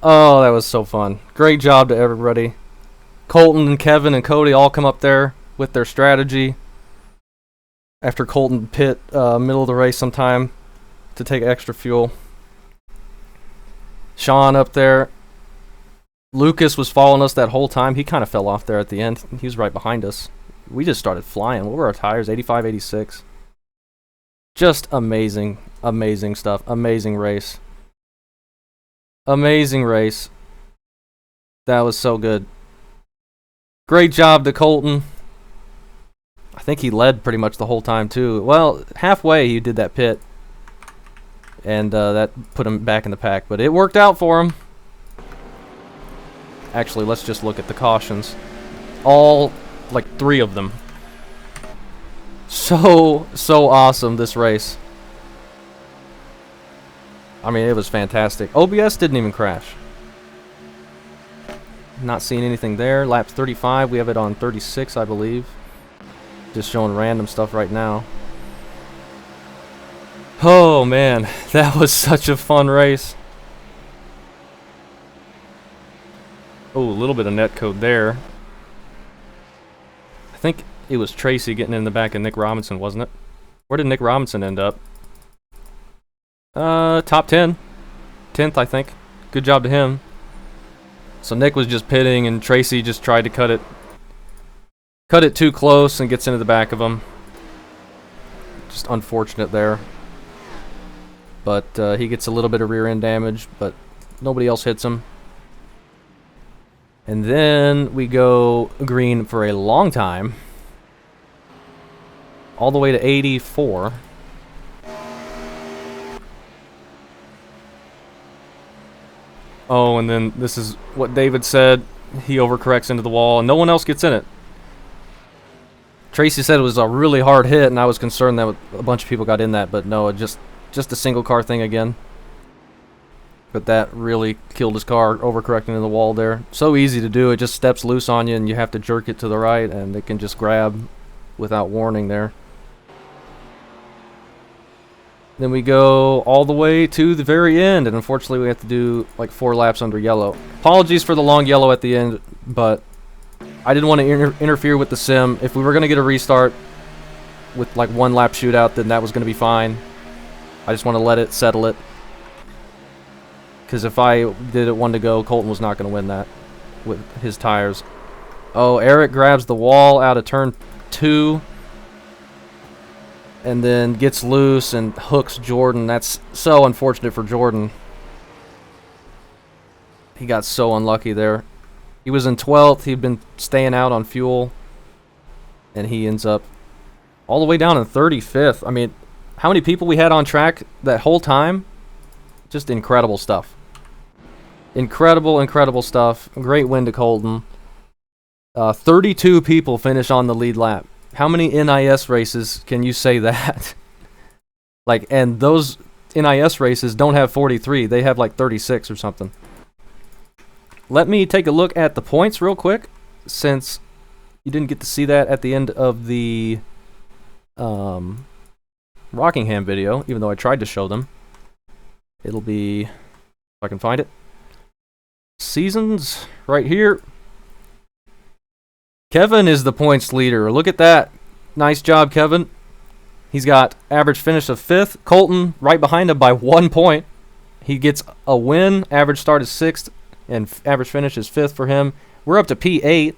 Oh, that was so fun. Great job to everybody. Colton and Kevin and Cody all come up there with their strategy after Colton pit middle of the race sometime to take extra fuel. Sean up there. Lucas was following us that whole time. He kind of fell off there at the end. He was right behind us. We just started flying. What were our tires? 85, 86. Just amazing, amazing stuff. Amazing race. Amazing race. That was so good. Great job to Colton. I think he led pretty much the whole time too. Well, halfway he did that pit. And that put him back in the pack. But it worked out for him. Actually, let's just look at the cautions. All, like 3 of them. So awesome, this race. I mean, it was fantastic. OBS didn't even crash. Not seeing anything there. Laps 35. We have it on 36, I believe. Just showing random stuff right now. Oh, man. That was such a fun race. Oh, a little bit of netcode there. I think it was Tracy getting in the back of Nick Robinson, wasn't it? Where did Nick Robinson end up? Top 10. 10th, I think. Good job to him. So Nick was just pitting, and Tracy just tried to cut it too close and gets into the back of him. Just unfortunate there. But he gets a little bit of rear end damage, but nobody else hits him. And then we go green for a long time. All the way to 84. Oh, and then this is what David said. He overcorrects into the wall, and no one else gets in it. Tracy said it was a really hard hit, and I was concerned that a bunch of people got in that, but no, just a single car thing again. But that really killed his car, overcorrecting in the wall there. So easy to do. It just steps loose on you, and you have to jerk it to the right, and it can just grab without warning there. Then we go all the way to the very end, and unfortunately we have to do like 4 laps under yellow. Apologies for the long yellow at the end, but I didn't want to interfere with the sim. If we were going to get a restart with like 1 lap shootout, then that was going to be fine. I just want to let it settle it. Because if I did it 1 to go, Colton was not going to win that with his tires. Oh, Eric grabs the wall out of turn 2. And then gets loose and hooks Jordan. That's so unfortunate for Jordan. He got so unlucky there. He was in 12th. He'd been staying out on fuel. And he ends up all the way down in 35th. I mean, how many people we had on track that whole time? Just incredible stuff. Incredible, incredible stuff. Great win to Colton. 32 people finish on the lead lap. How many NIS races can you say that? Like, and those NIS races don't have 43. They have like 36 or something. Let me take a look at the points real quick, since you didn't get to see that at the end of the Rockingham video, even though I tried to show them. It'll be, if I can find it, seasons right here. Kevin is the points leader. Look at that. Nice job, Kevin. He's got average finish of 5th. Colton right behind him by 1 point. He gets a win. Average start is 6th, and average finish is 5th for him. We're up to P8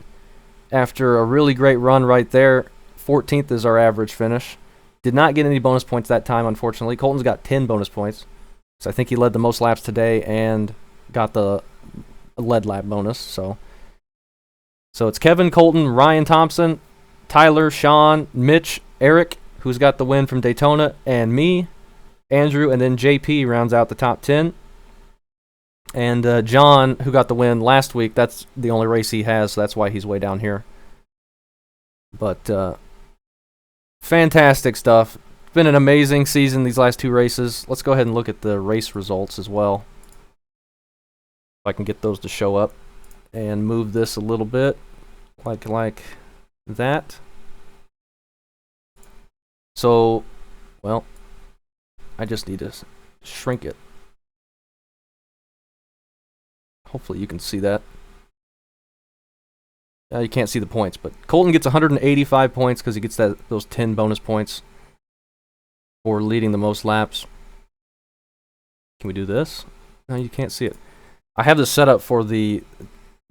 after a really great run right there. 14th is our average finish. Did not get any bonus points that time, unfortunately. Colton's got 10 bonus points. So I think he led the most laps today and got the lead lap bonus. So it's Kevin, Colton, Ryan Thompson, Tyler, Sean, Mitch, Eric, who's got the win from Daytona, and me, Andrew, and then JP rounds out the top 10. And John, who got the win last week, that's the only race he has, so that's why he's way down here. But fantastic stuff. It's been an amazing season, these last 2 races. Let's go ahead and look at the race results as well. If I can get those to show up. And move this a little bit, like that. So, well, I just need to shrink it. Hopefully you can see that. You can't see the points, but Colton gets 185 points because he gets those 10 bonus points for leading the most laps. Can we do this? No, you can't see it. I have this set up for the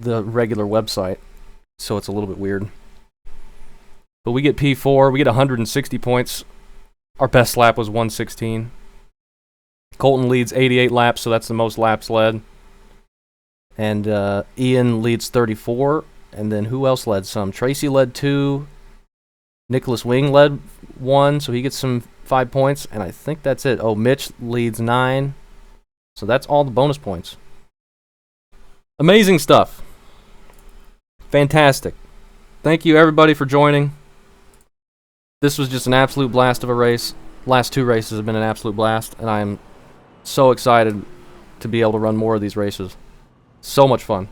regular website, so it's a little bit weird. But we get P4, we get 160 points. Our best lap was 116. Colton leads 88 laps, so that's the most laps led. And Ian leads 34. And then who else led some? Tracy led 2. Nicholas Wing led 1, so he gets some 5 points. And I think that's it. Oh, Mitch leads 9. So that's all the bonus points. Amazing stuff. Fantastic. Thank you, everybody, for joining. This was just an absolute blast of a race. Last 2 races have been an absolute blast, and I'm so excited to be able to run more of these races. So much fun.